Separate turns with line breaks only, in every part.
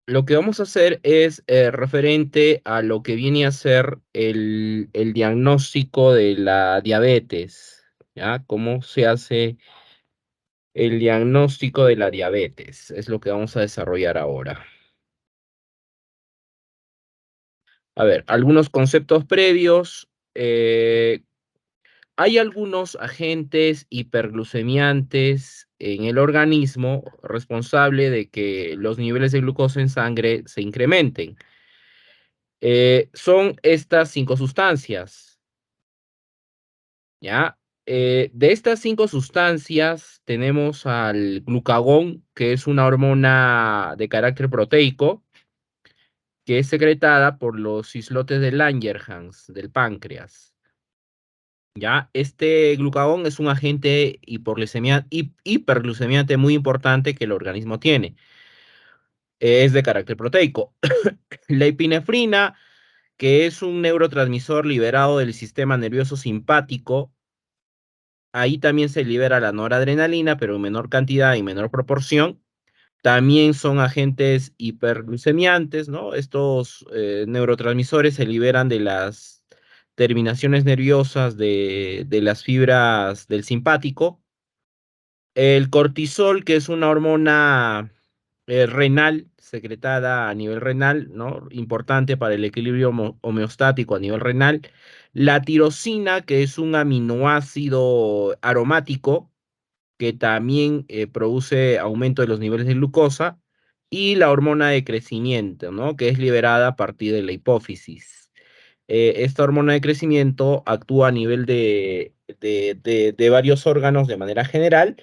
Lo que vamos a hacer es referente a lo que viene a ser el diagnóstico de la diabetes, ¿ya? ¿Cómo se hace el diagnóstico de la diabetes? Es lo que vamos a desarrollar ahora. A ver, algunos conceptos previos. Hay algunos agentes hiperglucemiantes en el organismo responsable de que los niveles de glucosa en sangre se incrementen. Son estas 5 sustancias, ¿ya? De estas 5 sustancias tenemos al glucagón, que es una hormona de carácter proteico, que es secretada por los islotes de Langerhans del páncreas, ¿ya? Este glucagón es un agente hiperglucemiante muy importante que el organismo tiene. Es de carácter proteico. La epinefrina, que es un neurotransmisor liberado del sistema nervioso simpático. Ahí también se libera la noradrenalina, pero en menor cantidad y menor proporción. También son agentes hiperglucemiantes, ¿no? Estos neurotransmisores se liberan de las terminaciones nerviosas de las fibras del simpático. El cortisol, que es una hormona renal, secretada a nivel renal, ¿no? Importante para el equilibrio homeostático a nivel renal. La tirosina, que es un aminoácido aromático, que también produce aumento de los niveles de glucosa. Y la hormona de crecimiento, ¿no? Que es liberada a partir de la hipófisis. Esta hormona de crecimiento actúa a nivel de varios órganos de manera general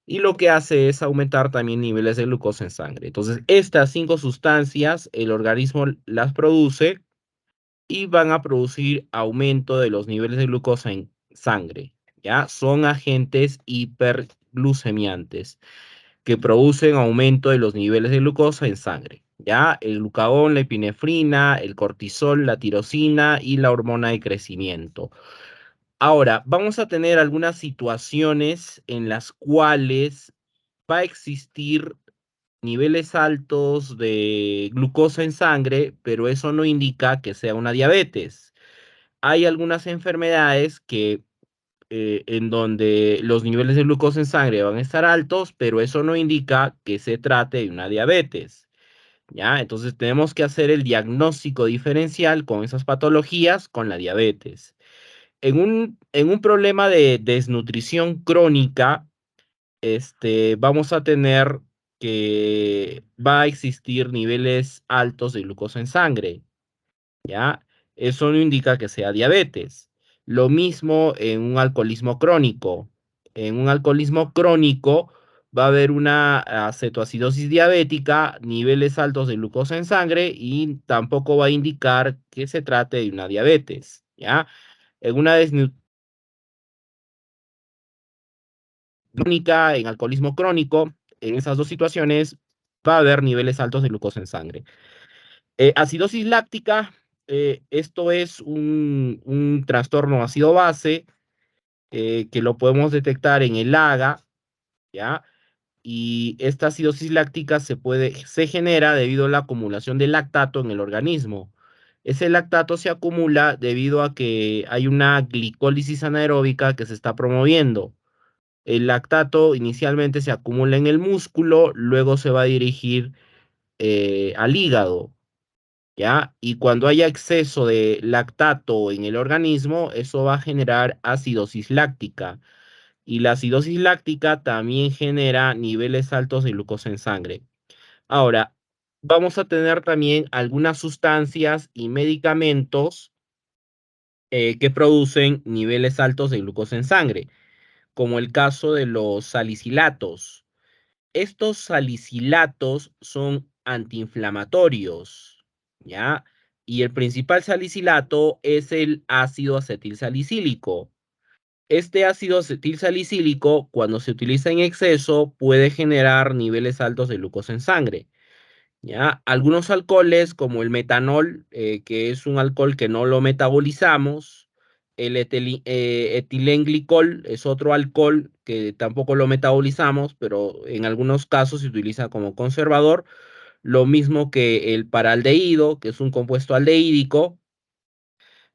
y lo que hace es aumentar también niveles de glucosa en sangre. Entonces, estas 5 sustancias, el organismo las produce y van a producir aumento de los niveles de glucosa en sangre, ¿ya? Son agentes hiperglucemiantes que producen aumento de los niveles de glucosa en sangre, ¿ya? El glucagón, la epinefrina, el cortisol, la tirosina y la hormona de crecimiento. Ahora, vamos a tener algunas situaciones en las cuales va a existir niveles altos de glucosa en sangre, pero eso no indica que sea una diabetes. Hay algunas enfermedades en donde los niveles de glucosa en sangre van a estar altos, pero eso no indica que se trate de una diabetes, ¿ya? Entonces tenemos que hacer el diagnóstico diferencial con esas patologías con la diabetes. En un problema de desnutrición crónica, vamos a tener que va a existir niveles altos de glucosa en sangre, ¿ya? Eso no indica que sea diabetes. Lo mismo en un alcoholismo crónico. En un alcoholismo crónico va a haber una acetoacidosis diabética, niveles altos de glucosa en sangre y tampoco va a indicar que se trate de una diabetes, ¿ya? En una crónica, en alcoholismo crónico, en esas dos situaciones va a haber niveles altos de glucosa en sangre. Acidosis láctica, esto es un trastorno ácido base que lo podemos detectar en el AGA, ¿ya? Y esta acidosis láctica se genera debido a la acumulación de lactato en el organismo. Ese lactato se acumula debido a que hay una glicólisis anaeróbica que se está promoviendo. El lactato inicialmente se acumula en el músculo, luego se va a dirigir al hígado, ¿ya? Y cuando haya exceso de lactato en el organismo, eso va a generar acidosis láctica. Y la acidosis láctica también genera niveles altos de glucosa en sangre. Ahora, vamos a tener también algunas sustancias y medicamentos que producen niveles altos de glucosa en sangre, como el caso de los salicilatos. Estos salicilatos son antiinflamatorios, ¿ya? Y el principal salicilato es el ácido acetilsalicílico. Este ácido acetilsalicílico, cuando se utiliza en exceso, puede generar niveles altos de glucosa en sangre, ¿ya? Algunos alcoholes, como el metanol, que es un alcohol que no lo metabolizamos, el etilenglicol es otro alcohol que tampoco lo metabolizamos, pero en algunos casos se utiliza como conservador. lo mismo que el paraldehído, que es un compuesto aldehídico,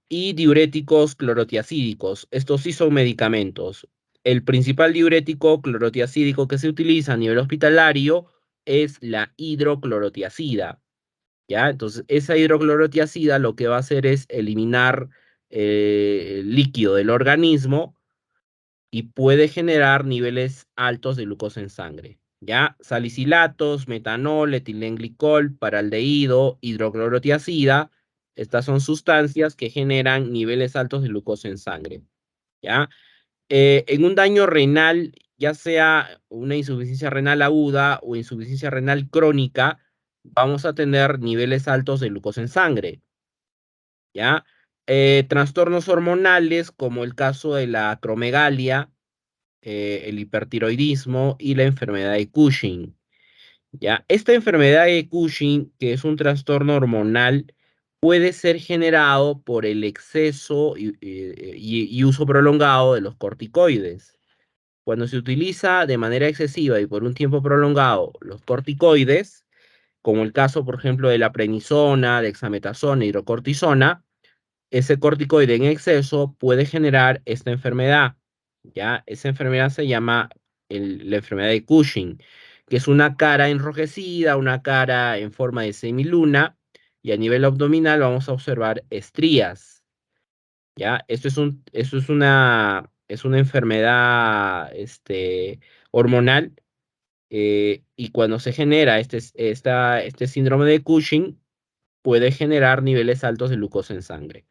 y diuréticos clorotiazídicos. Estos sí son medicamentos. El principal diurético clorotiazídico que se utiliza a nivel hospitalario es la hidroclorotiazida, ¿ya? Entonces, esa hidroclorotiazida lo que va a hacer es eliminar el líquido del organismo y puede generar niveles altos de glucosa en sangre, ¿ya? Salicilatos, metanol, etilenglicol, paraldehído, hidroclorotiazida, estas son sustancias que generan niveles altos de glucosa en sangre, ¿ya? En un daño renal, ya sea una insuficiencia renal aguda o insuficiencia renal crónica, vamos a tener niveles altos de glucosa en sangre, ¿ya? Trastornos hormonales, como el caso de la acromegalia, el hipertiroidismo y la enfermedad de Cushing, ¿ya? Esta enfermedad de Cushing, que es un trastorno hormonal, puede ser generado por el exceso y uso prolongado de los corticoides. Cuando se utiliza de manera excesiva y por un tiempo prolongado los corticoides, como el caso, por ejemplo, de la prednisona, dexametasona, hidrocortisona, ese corticoide en exceso puede generar esta enfermedad, ¿ya? Esa enfermedad se llama la enfermedad de Cushing, que es una cara enrojecida, una cara en forma de semiluna, y a nivel abdominal vamos a observar estrías, ¿ya? Es una enfermedad hormonal, y cuando se genera este síndrome de Cushing, puede generar niveles altos de glucosa en sangre.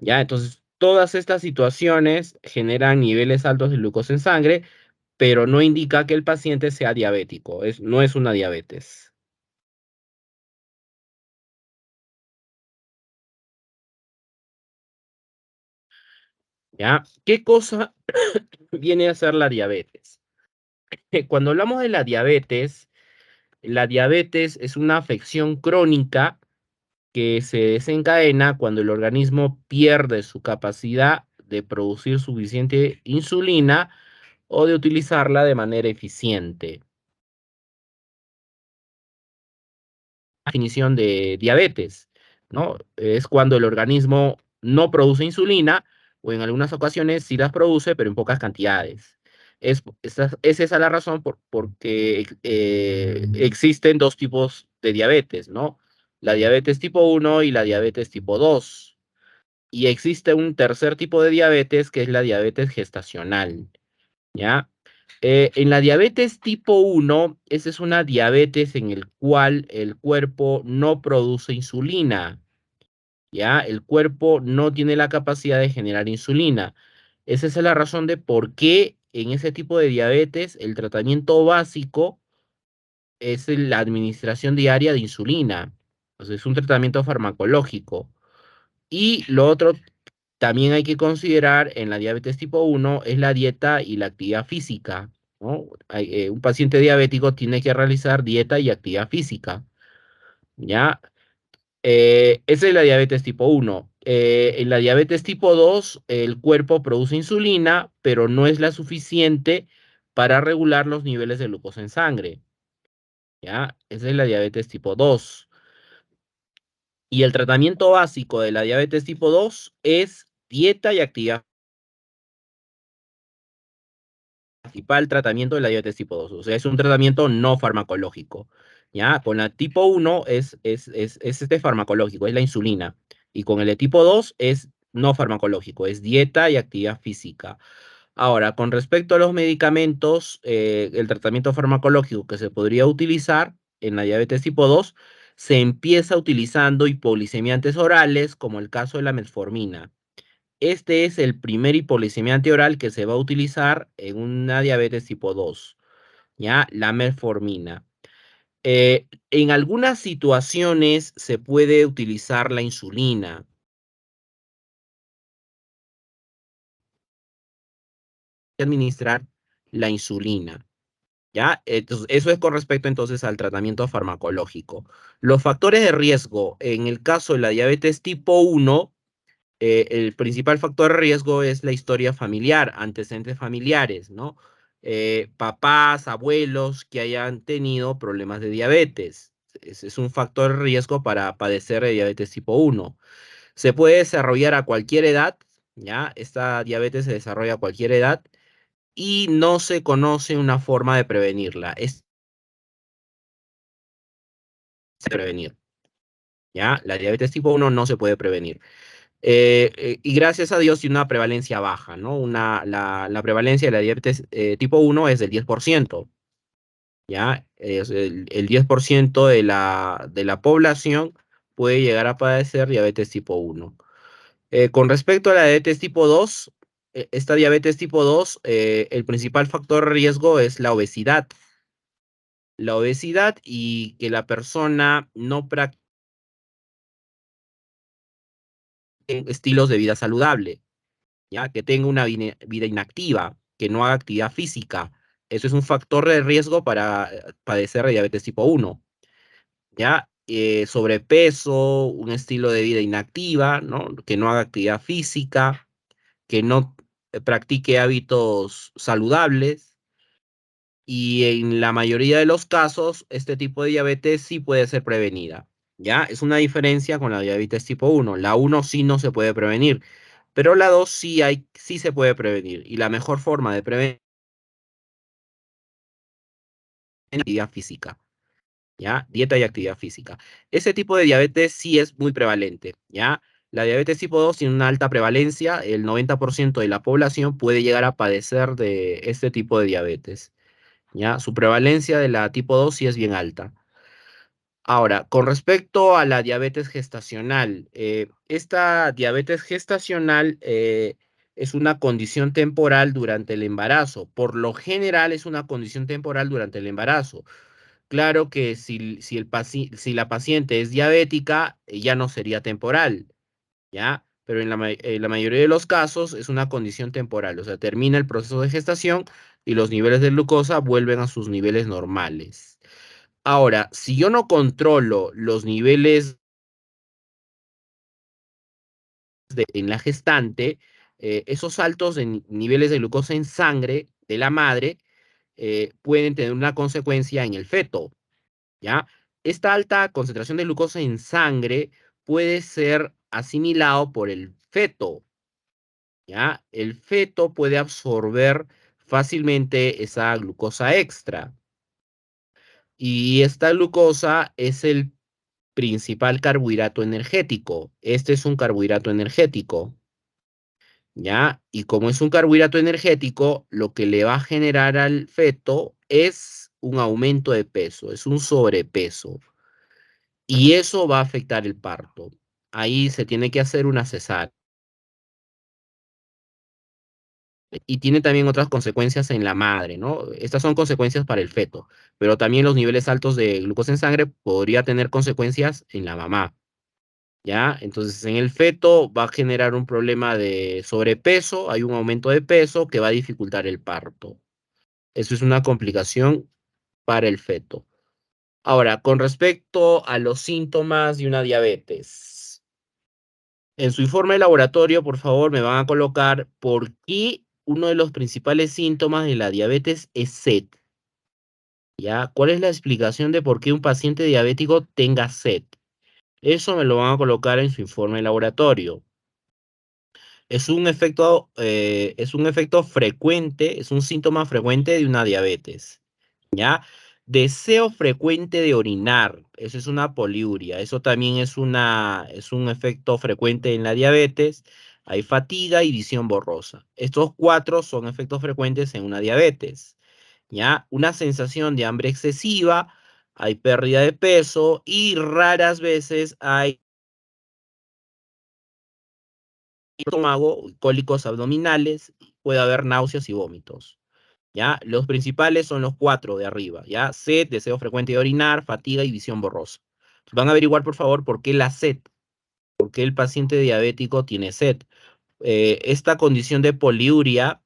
¿Ya? Entonces, todas estas situaciones generan niveles altos de glucosa en sangre, pero no indica que el paciente sea diabético, no es una diabetes. ¿Ya? ¿Qué cosa viene a ser la diabetes? Cuando hablamos de la diabetes es una afección crónica que se desencadena cuando el organismo pierde su capacidad de producir suficiente insulina o de utilizarla de manera eficiente. Definición de diabetes, ¿no? Es cuando el organismo no produce insulina o en algunas ocasiones sí las produce, pero en pocas cantidades. Es esa la razón porque existen dos tipos de diabetes, ¿no? La diabetes tipo uno y la diabetes tipo 2. Y existe un tercer tipo de diabetes que es la diabetes gestacional, ¿ya? En la diabetes tipo uno, esa es una diabetes en el cual el cuerpo no produce insulina, ¿ya? El cuerpo no tiene la capacidad de generar insulina. Esa es la razón de por qué en ese tipo de diabetes el tratamiento básico es la administración diaria de insulina. O sea, es un tratamiento farmacológico. Y lo otro también hay que considerar en la diabetes tipo uno es la dieta y la actividad física, ¿no? Un paciente diabético tiene que realizar dieta y actividad física, ¿ya? Esa es la diabetes tipo uno. En la diabetes tipo 2 el cuerpo produce insulina, pero no es la suficiente para regular los niveles de glucosa en sangre, ¿ya? Esa es la diabetes tipo 2. Y el tratamiento básico de la diabetes tipo 2 es dieta y actividad principal tratamiento de la diabetes tipo 2. O sea, es un tratamiento no farmacológico. ¿Ya? Con la tipo uno es este farmacológico, es la insulina. Y con el de tipo 2 es no farmacológico, es dieta y actividad física. Ahora, con respecto a los medicamentos, el tratamiento farmacológico que se podría utilizar en la diabetes tipo 2 se empieza utilizando hipoglicemiantes orales, como el caso de la metformina. Este es el primer hipoglicemiante oral que se va a utilizar en una diabetes tipo 2, ¿ya? La metformina. En algunas situaciones se puede utilizar la insulina, administrar la insulina, ¿ya? Entonces, eso es con respecto entonces al tratamiento farmacológico. Los factores de riesgo, en el caso de la diabetes tipo uno, el principal factor de riesgo es la historia familiar, antecedentes familiares, ¿no? Papás, abuelos que hayan tenido problemas de diabetes. es un factor de riesgo para padecer de diabetes tipo 1. Se puede desarrollar a cualquier edad, ¿ya? Esta diabetes se desarrolla a cualquier edad y no se conoce una forma de prevenirla. Es prevenir, ¿ya? La diabetes tipo 1 no se puede prevenir. Y gracias a Dios tiene una prevalencia baja, ¿no? La prevalencia de la diabetes tipo 1 es del 10%, ¿ya? Es el 10% de la población puede llegar a padecer diabetes tipo 1. Con respecto a la diabetes tipo 2, esta diabetes tipo 2, el principal factor de riesgo es la obesidad. La obesidad y que la persona no practique estilos de vida saludable, ¿ya? Que tenga una vida inactiva, que no haga actividad física. Eso es un factor de riesgo para padecer de diabetes tipo 1, ¿ya? Sobrepeso, un estilo de vida inactiva, ¿no? Que no haga actividad física, que no practique hábitos saludables. Y en la mayoría de los casos, este tipo de diabetes sí puede ser prevenida, ¿ya? Es una diferencia con la diabetes tipo 1. La 1 sí no se puede prevenir, pero la 2 sí se puede prevenir. Y la mejor forma de prevenir es la actividad física, ¿ya? Dieta y actividad física. Ese tipo de diabetes sí es muy prevalente, ¿ya? La diabetes tipo 2 tiene una alta prevalencia, el 90% de la población puede llegar a padecer de este tipo de diabetes, ¿ya? Su prevalencia de la tipo 2 sí es bien alta. Ahora, con respecto a la diabetes gestacional, esta diabetes gestacional es una condición temporal durante el embarazo. Por lo general es una condición temporal durante el embarazo. Claro que si la paciente es diabética, ya no sería temporal, ¿ya? Pero en la mayoría de los casos es una condición temporal, o sea, termina el proceso de gestación y los niveles de glucosa vuelven a sus niveles normales. Ahora, si yo no controlo los niveles en la gestante, esos saltos en niveles de glucosa en sangre de la madre pueden tener una consecuencia en el feto, ¿ya? Esta alta concentración de glucosa en sangre puede ser asimilado por el feto, ¿ya? El feto puede absorber fácilmente esa glucosa extra y esta glucosa es el principal carbohidrato energético. Este es un carbohidrato energético, ¿ya? Y como es un carbohidrato energético, lo que le va a generar al feto es un aumento de peso, es un sobrepeso. Y eso va a afectar el parto. Ahí se tiene que hacer una cesárea. Y tiene también otras consecuencias en la madre, ¿no? Estas son consecuencias para el feto, pero también los niveles altos de glucosa en sangre podría tener consecuencias en la mamá. ¿Ya? Entonces, en el feto va a generar un problema de sobrepeso, hay un aumento de peso que va a dificultar el parto. Eso es una complicación para el feto. Ahora, con respecto a los síntomas de una diabetes. En su informe de laboratorio, por favor, me van a colocar por qué uno de los principales síntomas de la diabetes es sed. ¿Ya? ¿Cuál es la explicación de por qué un paciente diabético tenga sed? Eso me lo van a colocar en su informe de laboratorio. Es un efecto frecuente, es un síntoma frecuente de una diabetes, ¿ya? Deseo frecuente de orinar, eso es una poliuria, eso también es un efecto frecuente en la diabetes. Hay fatiga y visión borrosa. Estos cuatro son efectos frecuentes en una diabetes, ¿ya? Una sensación de hambre excesiva, hay pérdida de peso y raras veces hay estómago, cólicos abdominales, puede haber náuseas y vómitos. ¿Ya? Los principales son los cuatro de arriba, ¿ya? Sed, deseo frecuente de orinar, fatiga y visión borrosa. Van a averiguar, por favor, por qué la sed, por qué el paciente diabético tiene sed. Esta condición de poliuria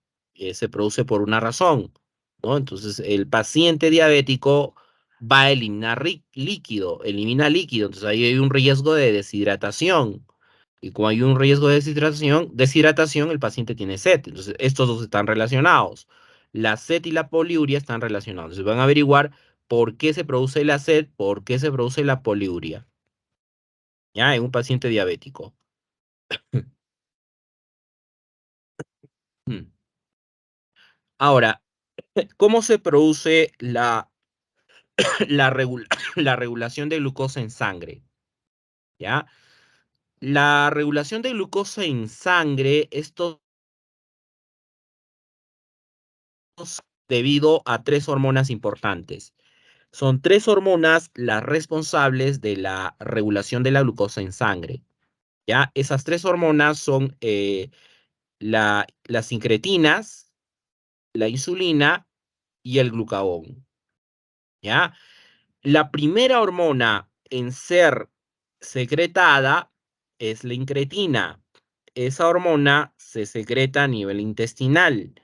se produce por una razón, ¿no? Entonces, el paciente diabético va a eliminar líquido, elimina líquido, entonces ahí hay un riesgo de deshidratación. Y como hay un riesgo de deshidratación, el paciente tiene sed. Entonces, estos dos están relacionados. La sed y la poliuria están relacionados. Entonces, van a averiguar ¿Por qué se produce la sed? ¿Por qué se produce la poliuria? ¿Ya? En un paciente diabético. Mm. Ahora, ¿cómo se produce la regulación de glucosa en sangre? ¿Ya? La regulación de glucosa en sangre, esto es debido a tres hormonas importantes. Son tres hormonas las responsables de la regulación de la glucosa en sangre. ¿Ya? Esas tres hormonas son las incretinas, la insulina y el glucagón. ¿Ya? La primera hormona en ser secretada es la incretina. Esa hormona se secreta a nivel intestinal.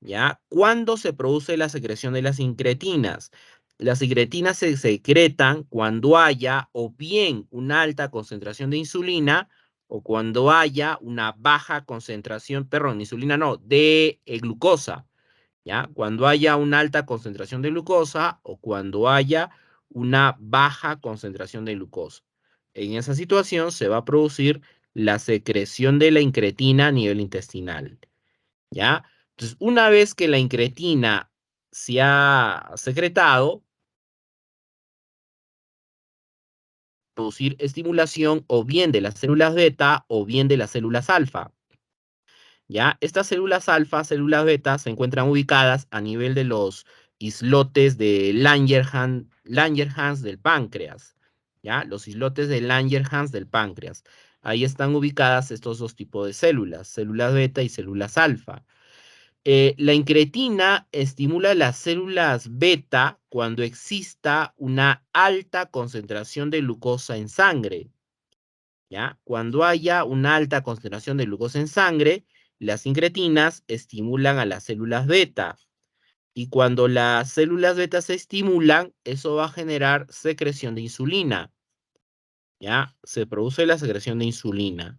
¿Ya? ¿Cuándo se produce la secreción de las incretinas? Las incretinas se secretan cuando haya o bien una alta concentración de insulina o cuando haya una baja concentración, perdón, insulina no, de glucosa. ¿Ya? Cuando haya una alta concentración de glucosa o cuando haya una baja concentración de glucosa. En esa situación se va a producir la secreción de la incretina a nivel intestinal. ¿Ya? Entonces, una vez que la incretina se ha secretado, producir estimulación o bien de las células beta o bien de las células alfa. ¿Ya? Estas células beta, se encuentran ubicadas a nivel de los islotes de Langerhans del páncreas. ¿Ya? Los islotes de Langerhans del páncreas. Ahí están ubicadas estos dos tipos de células beta y células alfa. La incretina estimula las células beta cuando exista una alta concentración de glucosa en sangre. ¿Ya? Cuando haya una alta concentración de glucosa en sangre, las incretinas estimulan a las células beta. Y cuando las células beta se estimulan, eso va a generar secreción de insulina. ¿Ya? Se produce la secreción de insulina.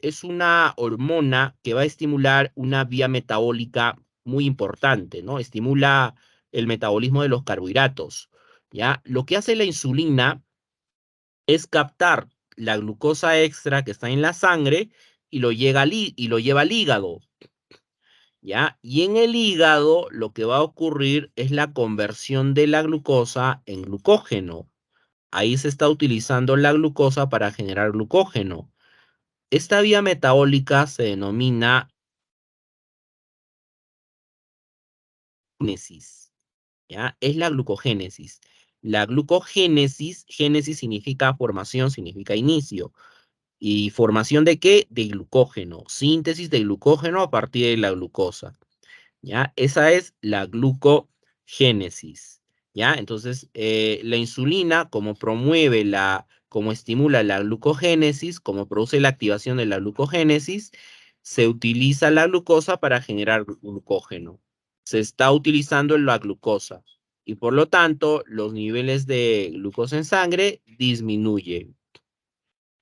Es una hormona que va a estimular una vía metabólica muy importante, ¿no? Estimula el metabolismo de los carbohidratos, ¿ya? Lo que hace la insulina es captar la glucosa extra que está en la sangre y y lo lleva al hígado, ¿ya? Y en el hígado lo que va a ocurrir es la conversión de la glucosa en glucógeno. Ahí se está utilizando la glucosa para generar glucógeno. Esta vía metabólica se denomina génesis, ¿ya? Es la glucogénesis. La glucogénesis, génesis significa formación, significa inicio. ¿Y formación de qué? De glucógeno, síntesis de glucógeno a partir de la glucosa, ¿ya? Esa es la glucogénesis, ¿ya? Entonces, la insulina, como estimula la glucogénesis, como produce la activación de la glucogénesis, se utiliza la glucosa para generar glucógeno. Se está utilizando la glucosa y por lo tanto los niveles de glucosa en sangre disminuyen.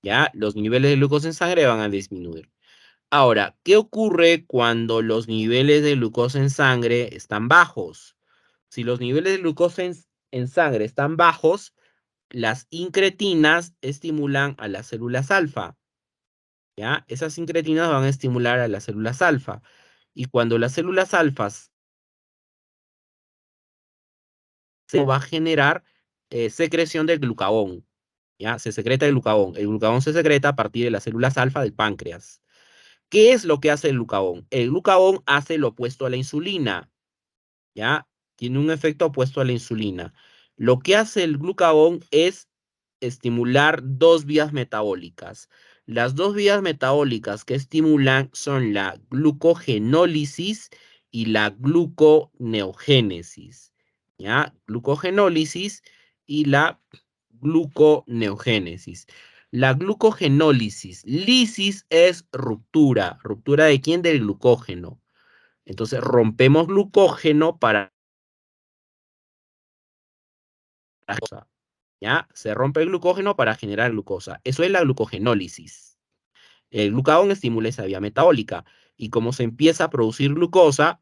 ¿Ya? Los niveles de glucosa en sangre van a disminuir. Ahora, ¿qué ocurre cuando los niveles de glucosa en sangre están bajos? Si los niveles de glucosa en sangre están bajos, las incretinas estimulan a las células alfa, ¿ya? Esas incretinas van a estimular a las células alfa. Y cuando las células alfas se va a generar secreción del glucagón, ¿ya? Se secreta el glucagón. El glucagón se secreta a partir de las células alfa del páncreas. ¿Qué es lo que hace el glucagón? El glucagón hace lo opuesto a la insulina, ¿ya? Tiene un efecto opuesto a la insulina. Lo que hace el glucagón es estimular dos vías metabólicas. Las dos vías metabólicas que estimulan son la glucogenólisis y la gluconeogénesis, ¿ya? Glucogenólisis y la gluconeogénesis. La glucogenólisis, lisis es ruptura. ¿Ruptura de quién? Del glucógeno. Entonces rompemos glucógeno para la glucosa, ¿ya? Se rompe el glucógeno para generar glucosa. Eso es la glucogenólisis. El glucagón estimula esa vía metabólica y como se empieza a producir glucosa,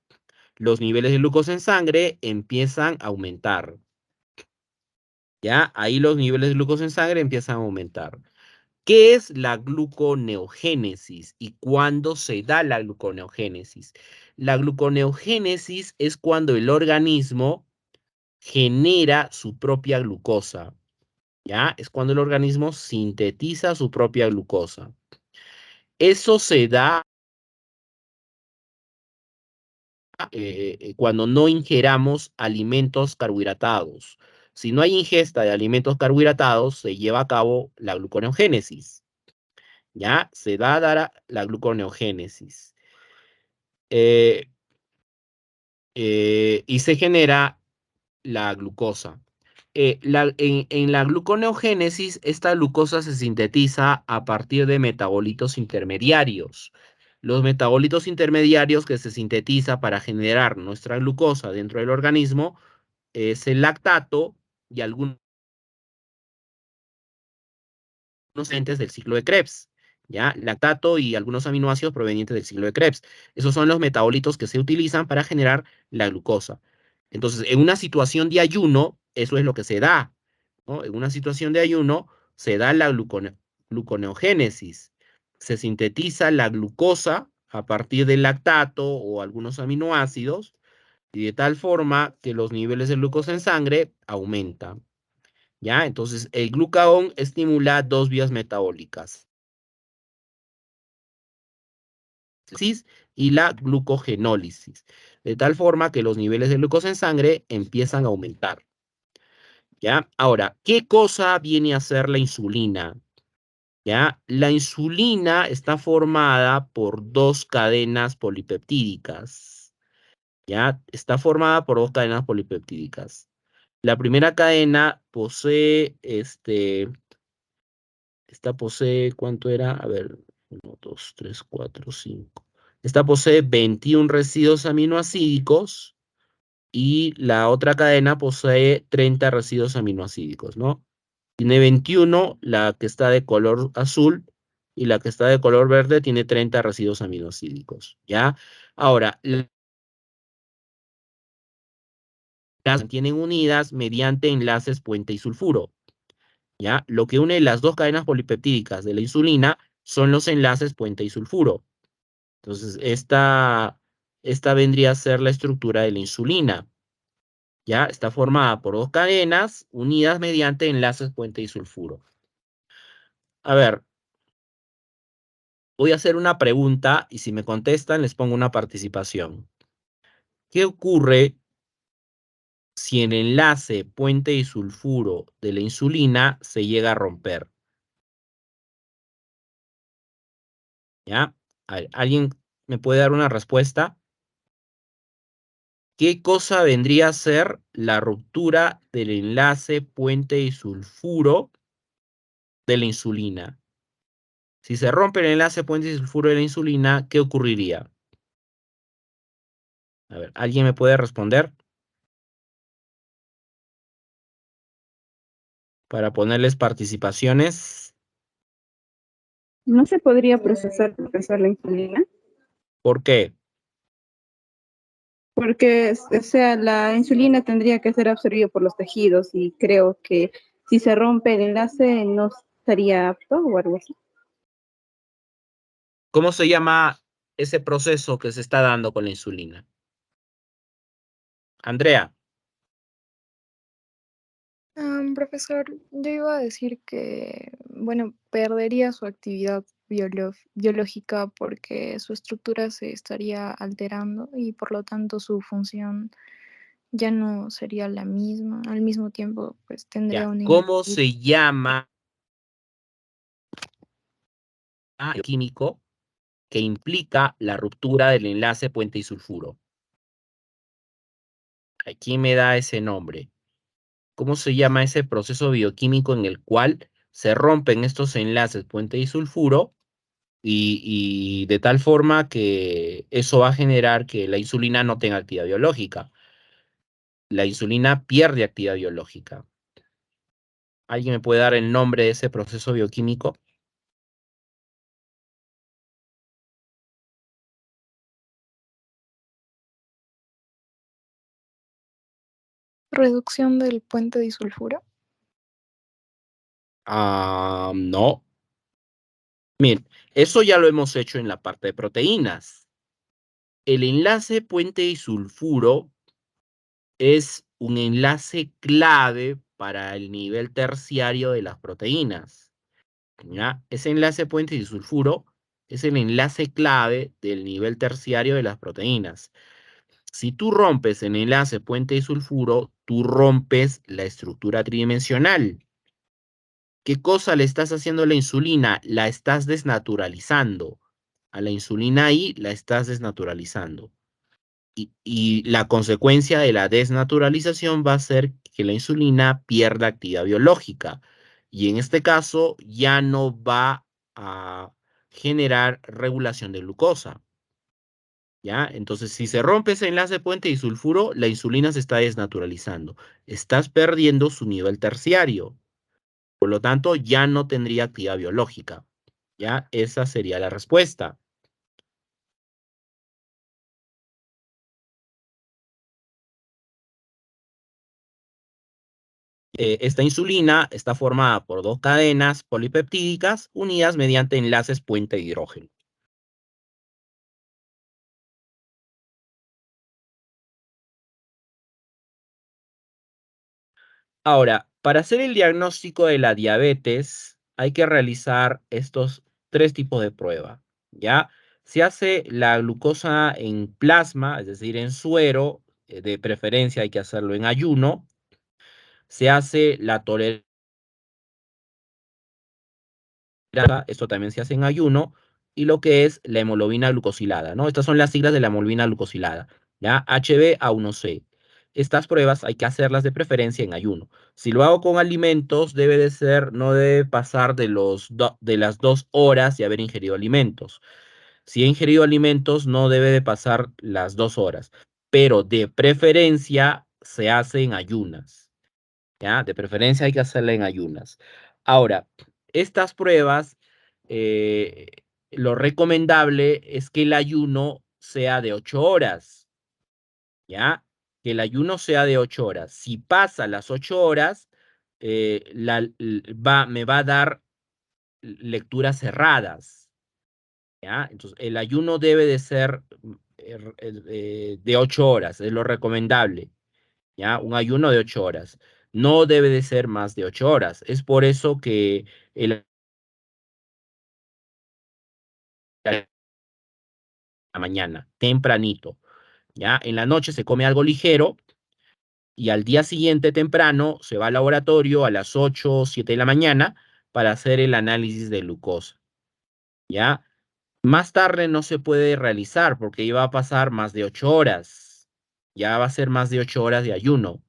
los niveles de glucosa en sangre empiezan a aumentar. ¿Ya? Ahí los niveles de glucosa en sangre empiezan a aumentar. ¿Qué es la gluconeogénesis y cuándo se da la gluconeogénesis? La gluconeogénesis es cuando el organismo genera su propia glucosa, ¿ya? Es cuando el organismo sintetiza su propia glucosa. Eso se da cuando no ingeramos alimentos carbohidratados. Si no hay ingesta de alimentos carbohidratados, se lleva a cabo la gluconeogénesis, ¿ya? Se da la gluconeogénesis. Eh, y se genera la glucosa. En la gluconeogénesis, esta glucosa se sintetiza a partir de metabolitos intermediarios. Los metabolitos intermediarios que se sintetiza para generar nuestra glucosa dentro del organismo es el lactato y algunos entes del ciclo de Krebs, ¿ya? Lactato y algunos aminoácidos provenientes del ciclo de Krebs. Esos son los metabolitos que se utilizan para generar la glucosa. Entonces, en una situación de ayuno, eso es lo que se da, ¿no? En una situación de ayuno se da la gluconeogénesis. Se sintetiza la glucosa a partir del lactato o algunos aminoácidos y de tal forma que los niveles de glucosa en sangre aumentan. ¿Ya? Entonces, el glucagón estimula dos vías metabólicas, y la glucogenólisis, de tal forma que los niveles de glucosa en sangre empiezan a aumentar. ¿Ya? Ahora, ¿qué cosa viene a ser la insulina? ¿Ya? La insulina está formada por dos cadenas polipeptídicas. ¿Ya? Está formada por dos cadenas polipeptídicas. La primera cadena posee esta posee, ¿cuánto era? A ver, 1, 2, 3, 4, 5. Esta posee 21 residuos aminoácidos y la otra cadena posee 30 residuos aminoácidos, ¿no? Tiene 21, la que está de color azul, y la que está de color verde tiene 30 residuos aminoácidos, ¿ya? Ahora, las mantienen unidas mediante enlaces puente y sulfuro. ¿Ya? Lo que une las dos cadenas polipeptídicas de la insulina son los enlaces puente y sulfuro. Entonces, esta vendría a ser la estructura de la insulina. ¿Ya? Está formada por dos cadenas unidas mediante enlaces puente y sulfuro. A ver, voy a hacer una pregunta y si me contestan les pongo una participación. ¿Qué ocurre si el enlace puente y sulfuro de la insulina se llega a romper? ¿Ya? A ver, ¿alguien me puede dar una respuesta? ¿Qué cosa vendría a ser la ruptura del enlace puente y sulfuro de la insulina? Si se rompe el enlace puente y sulfuro de la insulina, ¿qué ocurriría? A ver, ¿alguien me puede responder? Para ponerles participaciones.
¿No se podría procesar la insulina?
¿Por qué?
Porque, o sea, la insulina tendría que ser absorbida por los tejidos y creo que si se rompe el enlace no estaría apto o algo así.
¿Cómo se llama ese proceso que se está dando con la insulina? Andrea,
Profesor, yo iba a decir que, bueno, perdería su actividad biológica porque su estructura se estaría alterando y por lo tanto su función ya no sería la misma. Al mismo tiempo, pues tendría
ya.
una
¿Cómo
inactividad.
se llama el químico que implica la ruptura del enlace puente y sulfuro? ¿Quién me da ese nombre? ¿Cómo se llama ese proceso bioquímico en el cual se rompen estos enlaces puente y sulfuro y de tal forma que eso va a generar que la insulina no tenga actividad biológica? La insulina pierde actividad biológica. ¿Alguien me puede dar el nombre de ese proceso bioquímico?
Reducción del puente disulfuro.
No. Miren, eso ya lo hemos hecho en la parte de proteínas. El enlace puente disulfuro es un enlace clave para el nivel terciario de las proteínas. ¿Ya? Ese enlace puente disulfuro es el enlace clave del nivel terciario de las proteínas. Si tú rompes el enlace puente disulfuro, tú rompes la estructura tridimensional. ¿Qué cosa le estás haciendo a la insulina? La estás desnaturalizando. A la insulina ahí la estás desnaturalizando. Y la consecuencia de la desnaturalización va a ser que la insulina pierda actividad biológica. Y en este caso ya no va a generar regulación de glucosa. ¿Ya? Entonces, si se rompe ese enlace puente disulfuro, la insulina se está desnaturalizando. Estás perdiendo su nivel terciario. Por lo tanto, ya no tendría actividad biológica. ¿Ya? Esa sería la respuesta. Esta insulina está formada por dos cadenas polipeptídicas unidas mediante enlaces puente de hidrógeno. Ahora, para hacer el diagnóstico de la diabetes, hay que realizar estos tres tipos de prueba, ¿ya? Se hace la glucosa en plasma, es decir, en suero, de preferencia hay que hacerlo en ayuno. Se hace la tolerancia, esto también se hace en ayuno, y lo que es la hemoglobina glucosilada, ¿no? Estas son las siglas de la hemoglobina glucosilada, ¿ya? HbA1c. Estas pruebas hay que hacerlas de preferencia en ayuno. Si lo hago con alimentos, debe de ser, no debe pasar de las 2 horas de haber ingerido alimentos. Si he ingerido alimentos, no debe de pasar las 2 horas, pero de preferencia se hace en ayunas. ¿Ya? De preferencia hay que hacerla en ayunas. Ahora, estas pruebas, eh, lo recomendable es que el ayuno sea de 8 horas, ¿ya? Que el ayuno sea de 8 horas. Si pasa las 8 horas, me va a dar lecturas cerradas, ¿ya? Entonces, el ayuno debe de ser de 8 horas, es lo recomendable. ¿Ya? Un ayuno de 8 horas. No debe de ser más de 8 horas. Es por eso que el la mañana, tempranito, ¿ya? En la noche se come algo ligero y al día siguiente temprano se va al laboratorio a las 8 o 7 de la mañana para hacer el análisis de glucosa, ¿ya? Más tarde no se puede realizar porque iba a pasar más de 8 horas. Ya va a ser más de 8 horas de ayuno.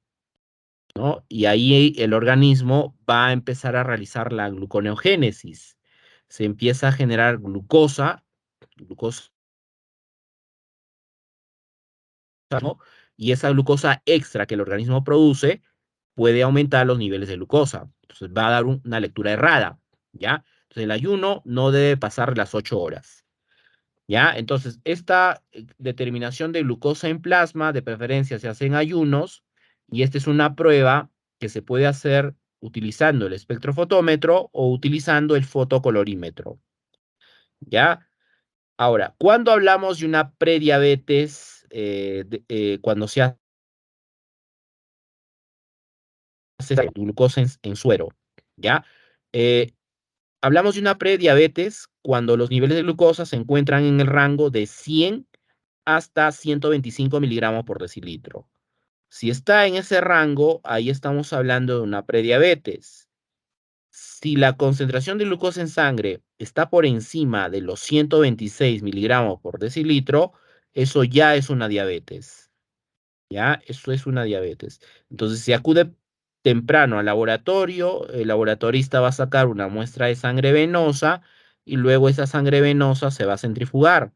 ¿No? Y ahí el organismo va a empezar a realizar la gluconeogénesis. Se empieza a generar glucosa, ¿no? Y esa glucosa extra que el organismo produce puede aumentar los niveles de glucosa. Entonces va a dar una lectura errada, ¿ya? Entonces el ayuno no debe pasar las 8 horas. ¿Ya? Entonces, esta determinación de glucosa en plasma, de preferencia, se hace en ayunos, y esta es una prueba que se puede hacer utilizando el espectrofotómetro o utilizando el fotocolorímetro. ¿Ya? Ahora, cuando hablamos de una prediabetes, cuando se hace glucosa en suero, ¿ya? Eh, Hablamos de una prediabetes cuando los niveles de glucosa se encuentran en el rango de 100 hasta 125 miligramos por decilitro. Si está en ese rango, ahí estamos hablando de una prediabetes. Si la concentración de glucosa en sangre está por encima de los 126 miligramos por decilitro, eso ya es una diabetes. ¿Ya? Eso es una diabetes. Entonces, si acude temprano al laboratorio, el laboratorista va a sacar una muestra de sangre venosa y luego esa sangre venosa se va a centrifugar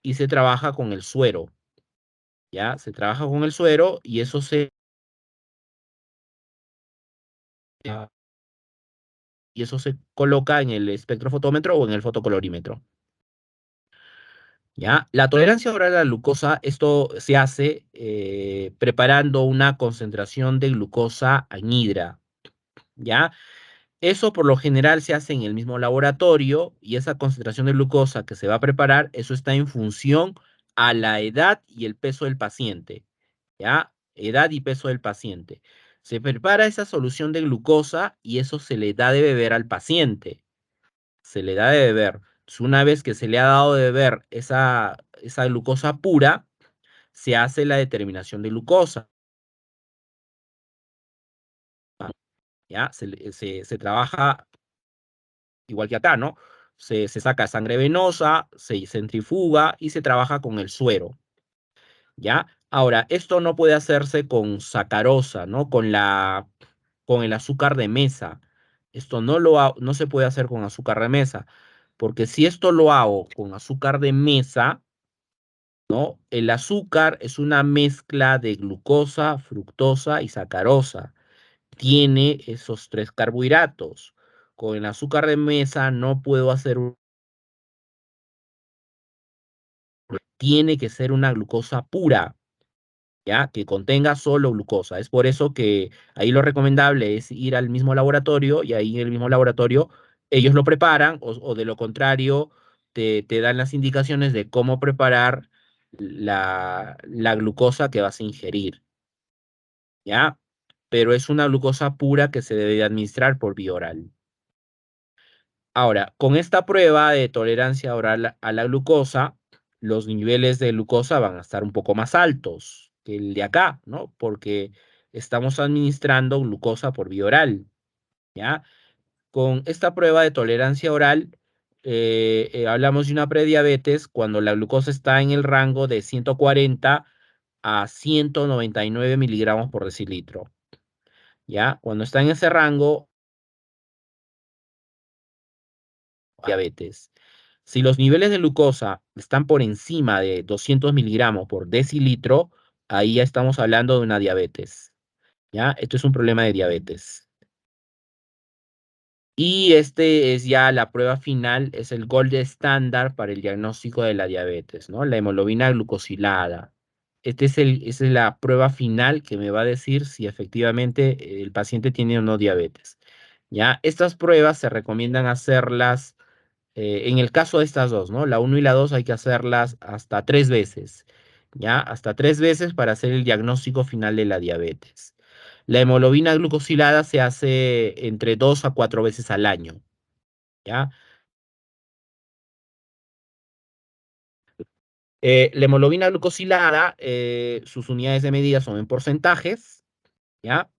y se trabaja con el suero. ¿Ya? Se trabaja con el suero y eso se coloca en el espectrofotómetro o en el fotocolorímetro. ¿Ya? La tolerancia oral a la glucosa, esto se hace preparando una concentración de glucosa anhidra, ¿ya? Eso por lo general se hace en el mismo laboratorio y esa concentración de glucosa que se va a preparar, eso está en función a la edad y el peso del paciente, ¿ya? Edad y peso del paciente. Se prepara esa solución de glucosa y eso se le da de beber al paciente. Se le da de beber. Entonces, una vez que se le ha dado de beber esa glucosa pura, se hace la determinación de glucosa, ¿ya? Se trabaja igual que acá, ¿no? Se saca sangre venosa, se centrifuga y se trabaja con el suero, ¿ya? Ahora, esto no puede hacerse con sacarosa, ¿no? Con el azúcar de mesa. Esto no se puede hacer con azúcar de mesa, porque si esto lo hago con azúcar de mesa, ¿no? El azúcar es una mezcla de glucosa, fructosa y sacarosa. Tiene esos tres carbohidratos. Con el azúcar de mesa no puedo hacer tiene que ser una glucosa pura, ¿ya? Que contenga solo glucosa. Es por eso que ahí lo recomendable es ir al mismo laboratorio y ahí en el mismo laboratorio ellos lo preparan o de lo contrario te dan las indicaciones de cómo preparar la glucosa que vas a ingerir, ¿ya? Pero es una glucosa pura que se debe administrar por vía oral. Ahora, con esta prueba de tolerancia oral a la glucosa, los niveles de glucosa van a estar un poco más altos que el de acá, ¿no? Porque estamos administrando glucosa por vía oral, ¿ya? Con esta prueba de tolerancia oral, hablamos de una prediabetes cuando la glucosa está en el rango de 140 a 199 miligramos por decilitro, ¿ya? Cuando está en ese rango, diabetes. Si los niveles de glucosa están por encima de 200 miligramos por decilitro, ahí ya estamos hablando de una diabetes. ¿Ya? Esto es un problema de diabetes. Y este es ya la prueba final, es el gold estándar para el diagnóstico de la diabetes, ¿no? La hemoglobina glucosilada. Esa es la prueba final que me va a decir si efectivamente el paciente tiene o no diabetes. ¿Ya? Estas pruebas se recomiendan hacerlas en el caso de estas dos, ¿no? La uno y la 2 hay que hacerlas hasta 3 veces, ¿ya? Hasta 3 veces para hacer el diagnóstico final de la diabetes. La hemoglobina glucosilada se hace entre 2 a 4 veces al año, ¿ya? La hemoglobina glucosilada, sus unidades de medida son en porcentajes, ¿ya?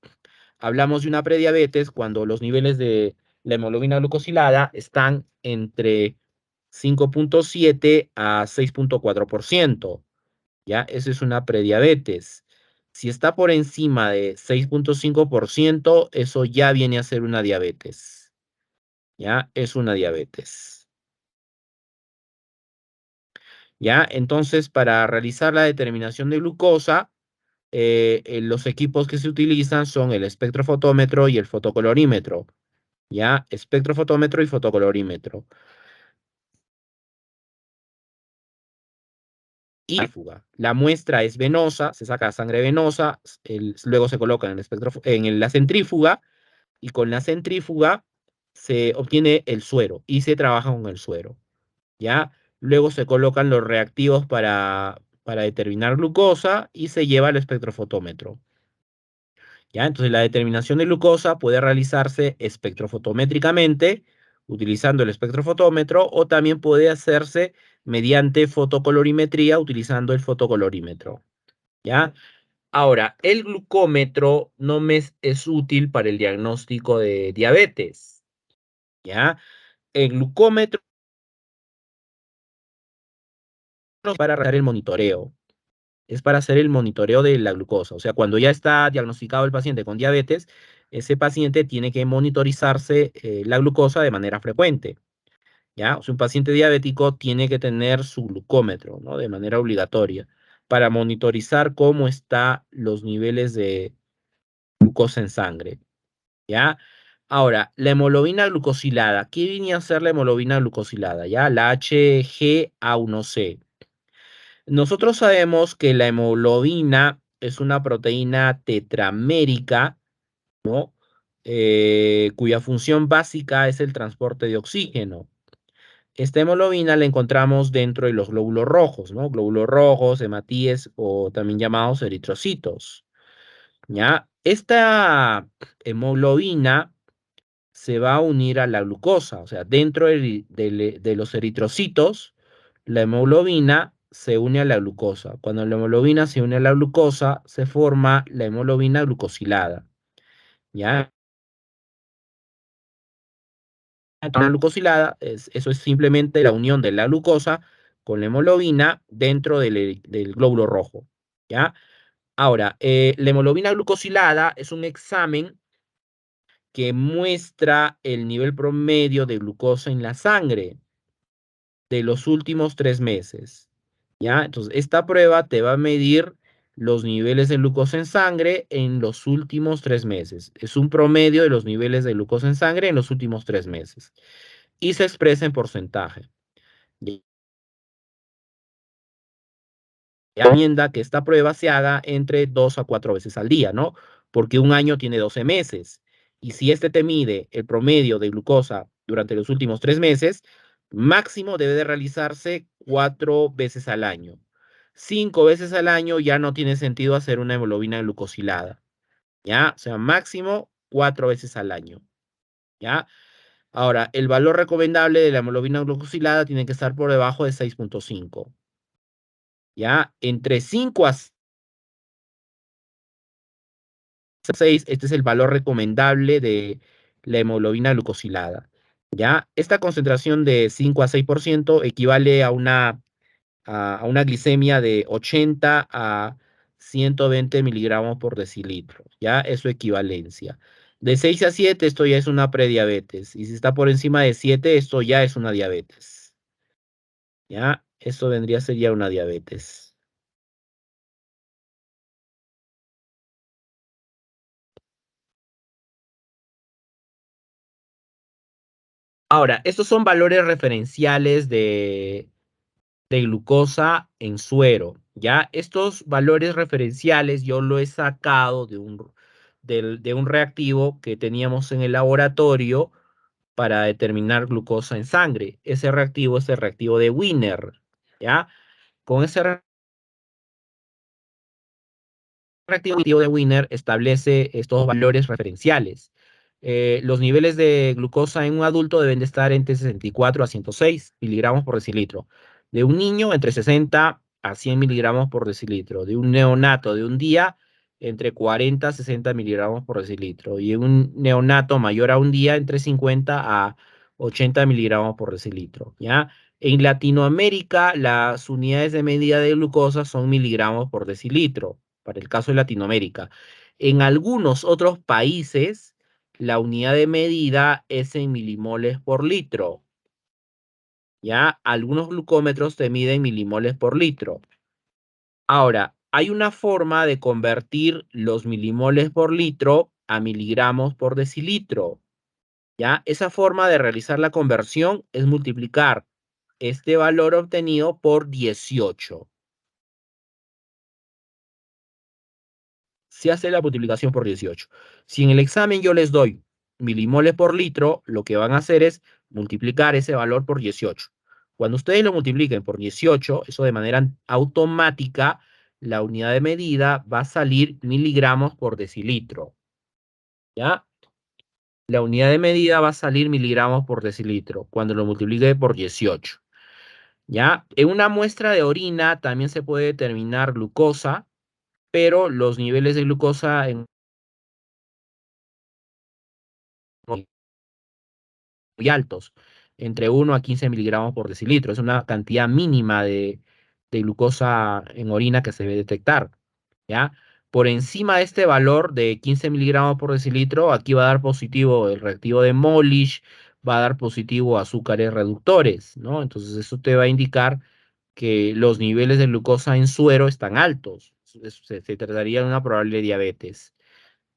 Hablamos de una prediabetes cuando los niveles de la hemoglobina glucosilada están entre 5,7 a 6,4%. ¿Ya? Esa es una prediabetes. Si está por encima de 6,5%, eso ya viene a ser una diabetes. ¿Ya? Es una diabetes. ¿Ya? Entonces, para realizar la determinación de glucosa, los equipos que se utilizan son el espectrofotómetro y el fotocolorímetro. ¿Ya? Espectrofotómetro y fotocolorímetro. Y la muestra es venosa, se saca sangre venosa, luego se coloca en la centrífuga y con la centrífuga se obtiene el suero y se trabaja con el suero, ¿ya? Luego se colocan los reactivos para determinar glucosa y se lleva al espectrofotómetro, ¿ya? Entonces la determinación de glucosa puede realizarse espectrofotométricamente utilizando el espectrofotómetro o también puede hacerse mediante fotocolorimetría utilizando el fotocolorímetro, ¿ya? Ahora, el glucómetro no me es útil para el diagnóstico de diabetes, ¿ya? El glucómetro es para realizar el monitoreo, es para hacer el monitoreo de la glucosa. O sea, cuando ya está diagnosticado el paciente con diabetes, ese paciente tiene que monitorizarse la glucosa de manera frecuente, ¿ya? O sea, un paciente diabético tiene que tener su glucómetro, ¿no? De manera obligatoria para monitorizar cómo están los niveles de glucosa en sangre, ¿ya? Ahora, la hemoglobina glucosilada. ¿Qué viene a ser la hemoglobina glucosilada? ¿Ya? La HgA1c. Nosotros sabemos que la hemoglobina es una proteína tetramérica, ¿no? Cuya función básica es el transporte de oxígeno. Esta hemoglobina la encontramos dentro de los glóbulos rojos, ¿no? Glóbulos rojos, hematíes o también llamados eritrocitos, ¿ya? Esta hemoglobina se va a unir a la glucosa, o sea, dentro de los eritrocitos, la hemoglobina se une a la glucosa. Cuando la hemoglobina se une a la glucosa, se forma la hemoglobina glucosilada, ¿ya? La glucosilada, eso es simplemente la unión de la glucosa con la hemoglobina dentro del glóbulo rojo, ¿ya? Ahora, la hemoglobina glucosilada es un examen que muestra el nivel promedio de glucosa en la sangre de los últimos 3 meses, ¿ya? Entonces, esta prueba te va a medir los niveles de glucosa en sangre en los últimos 3 meses. Es un promedio de los niveles de glucosa en sangre en los últimos 3 meses. Y se expresa en porcentaje. Recomienda que esta prueba se haga entre 2 a 4 veces al día, ¿no? Porque un año tiene 12 meses. Y si este te mide el promedio de glucosa durante los últimos 3 meses, máximo debe de realizarse 4 veces al año. 5 veces al año ya no tiene sentido hacer una hemoglobina glucosilada, ¿ya? O sea, máximo 4 veces al año, ¿ya? Ahora, el valor recomendable de la hemoglobina glucosilada tiene que estar por debajo de 6.5, ¿ya? Entre 5 a 6, este es el valor recomendable de la hemoglobina glucosilada, ¿ya? Esta concentración de 5 a 6% equivale a una glicemia de 80 a 120 miligramos por decilitro, ¿ya? Es su equivalencia. De 6 a 7, esto ya es una prediabetes. Y si está por encima de 7, esto ya es una diabetes, ¿ya? Esto vendría a ser ya una diabetes. Ahora, estos son valores referenciales de glucosa en suero, ¿ya? Estos valores referenciales yo lo he sacado de un reactivo que teníamos en el laboratorio para determinar glucosa en sangre. Ese reactivo es el reactivo de Wiener, ¿ya? Con ese reactivo de Wiener establece estos valores referenciales. Los niveles de glucosa en un adulto deben de estar entre 64 a 106 miligramos por decilitro. De un niño, entre 60 a 100 miligramos por decilitro. De un neonato de un día, entre 40 a 60 miligramos por decilitro. Y un neonato mayor a un día, entre 50 a 80 miligramos por decilitro, ¿ya? En Latinoamérica, las unidades de medida de glucosa son miligramos por decilitro, para el caso de Latinoamérica. En algunos otros países, la unidad de medida es en milimoles por litro. ¿Ya? Algunos glucómetros te miden milimoles por litro. Ahora, hay una forma de convertir los milimoles por litro a miligramos por decilitro. ¿Ya? Esa forma de realizar la conversión es multiplicar este valor obtenido por 18. Se hace la multiplicación por 18. Si en el examen yo les doy milimoles por litro, lo que van a hacer es multiplicar ese valor por 18. Cuando ustedes lo multipliquen por 18, eso de manera automática, la unidad de medida va a salir miligramos por decilitro, ¿ya? La unidad de medida va a salir miligramos por decilitro cuando lo multiplique por 18, ¿ya? En una muestra de orina también se puede determinar glucosa, pero los niveles de glucosa en muy altos, entre 1 a 15 miligramos por decilitro. Es una cantidad mínima de glucosa en orina que se debe detectar, ¿ya? Por encima de este valor de 15 miligramos por decilitro, aquí va a dar positivo el reactivo de Molisch, va a dar positivo azúcares reductores, ¿no? Entonces eso te va a indicar que los niveles de glucosa en suero están altos. Se trataría de una probable diabetes.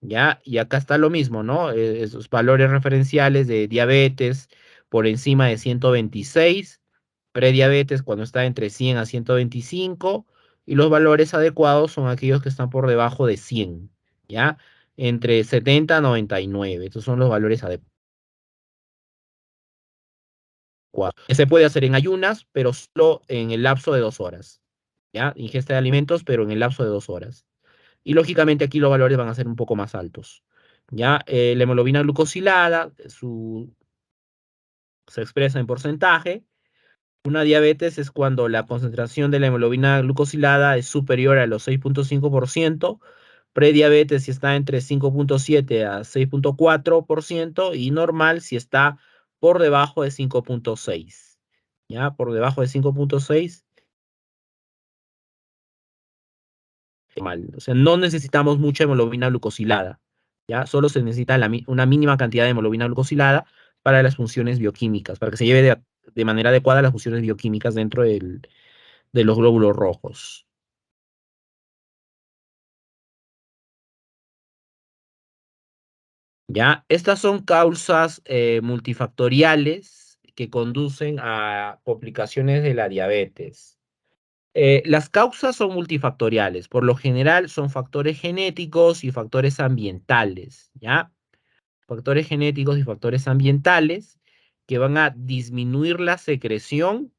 ¿Ya? Y acá está lo mismo, ¿no? Esos valores referenciales de diabetes por encima de 126 Prediabetes cuando está entre 100 a 125, y los valores adecuados son aquellos que están por debajo de 100, ¿ya? Entre 70 a 99, estos son los valores adecuados. Se puede hacer en ayunas, pero solo en el lapso de 2 horas, ¿ya? Ingesta de alimentos, pero en el lapso de 2 horas. Y lógicamente aquí los valores van a ser un poco más altos, ¿ya? La hemoglobina glucosilada, se expresa en porcentaje. Una diabetes es cuando la concentración de la hemoglobina glucosilada es superior a los 6.5%, prediabetes si está entre 5.7 a 6.4% y normal si está por debajo de 5.6. ¿Ya? Por debajo de 5.6, mal. O sea, no necesitamos mucha hemoglobina glucosilada, ¿ya? Solo se necesita una mínima cantidad de hemoglobina glucosilada para las funciones bioquímicas, para que se lleve de manera adecuada las funciones bioquímicas dentro de los glóbulos rojos. ¿Ya? Estas son causas multifactoriales que conducen a complicaciones de la diabetes. Las causas son multifactoriales, por lo general son factores genéticos y factores ambientales, ¿ya? Factores genéticos y factores ambientales que van a disminuir la secreción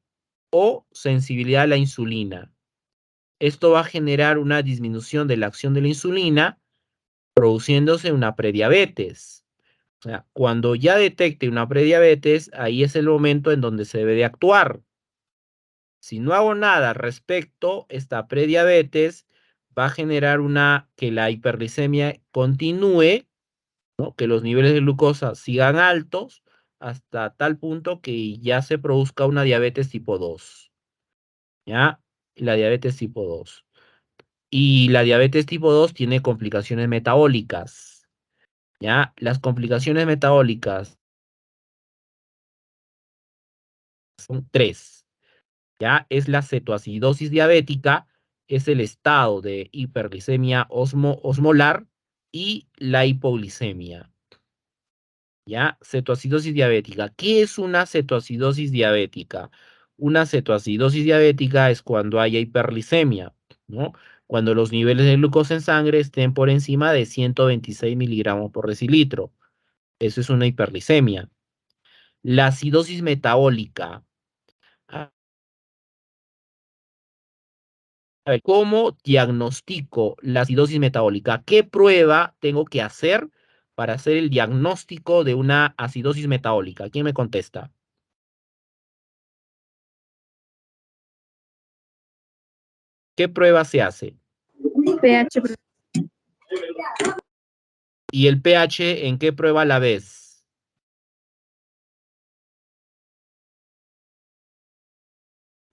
o sensibilidad a la insulina. Esto va a generar una disminución de la acción de la insulina, produciéndose una prediabetes. O sea, cuando ya detecte una prediabetes, ahí es el momento en donde se debe de actuar. Si no hago nada al respecto, esta prediabetes va a generar que la hiperglicemia continúe, ¿no? Que los niveles de glucosa sigan altos hasta tal punto que ya se produzca una diabetes tipo 2, ¿ya? La diabetes tipo 2. Y la diabetes tipo 2 tiene complicaciones metabólicas, ¿ya? Las complicaciones metabólicas son tres, ¿ya? Es la cetoacidosis diabética, es el estado de hiperglicemia osmolar y la hipoglicemia, ¿ya? Cetoacidosis diabética. ¿Qué es una cetoacidosis diabética? Una cetoacidosis diabética es cuando haya hiperglicemia, ¿no? Cuando los niveles de glucosa en sangre estén por encima de 126 miligramos por decilitro. Eso es una hiperglicemia. La acidosis metabólica. A ver, ¿cómo diagnostico la acidosis metabólica? ¿Qué prueba tengo que hacer para hacer el diagnóstico de una acidosis metabólica? ¿Quién me contesta? ¿Qué prueba se hace?
pH,
¿Y el pH en qué prueba la ves?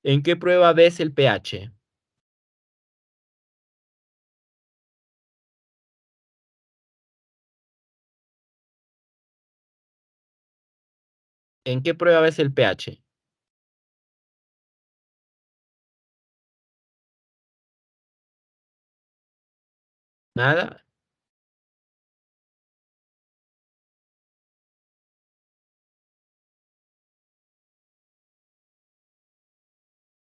¿En qué prueba ves el pH? ¿En qué prueba ves el pH? Nada.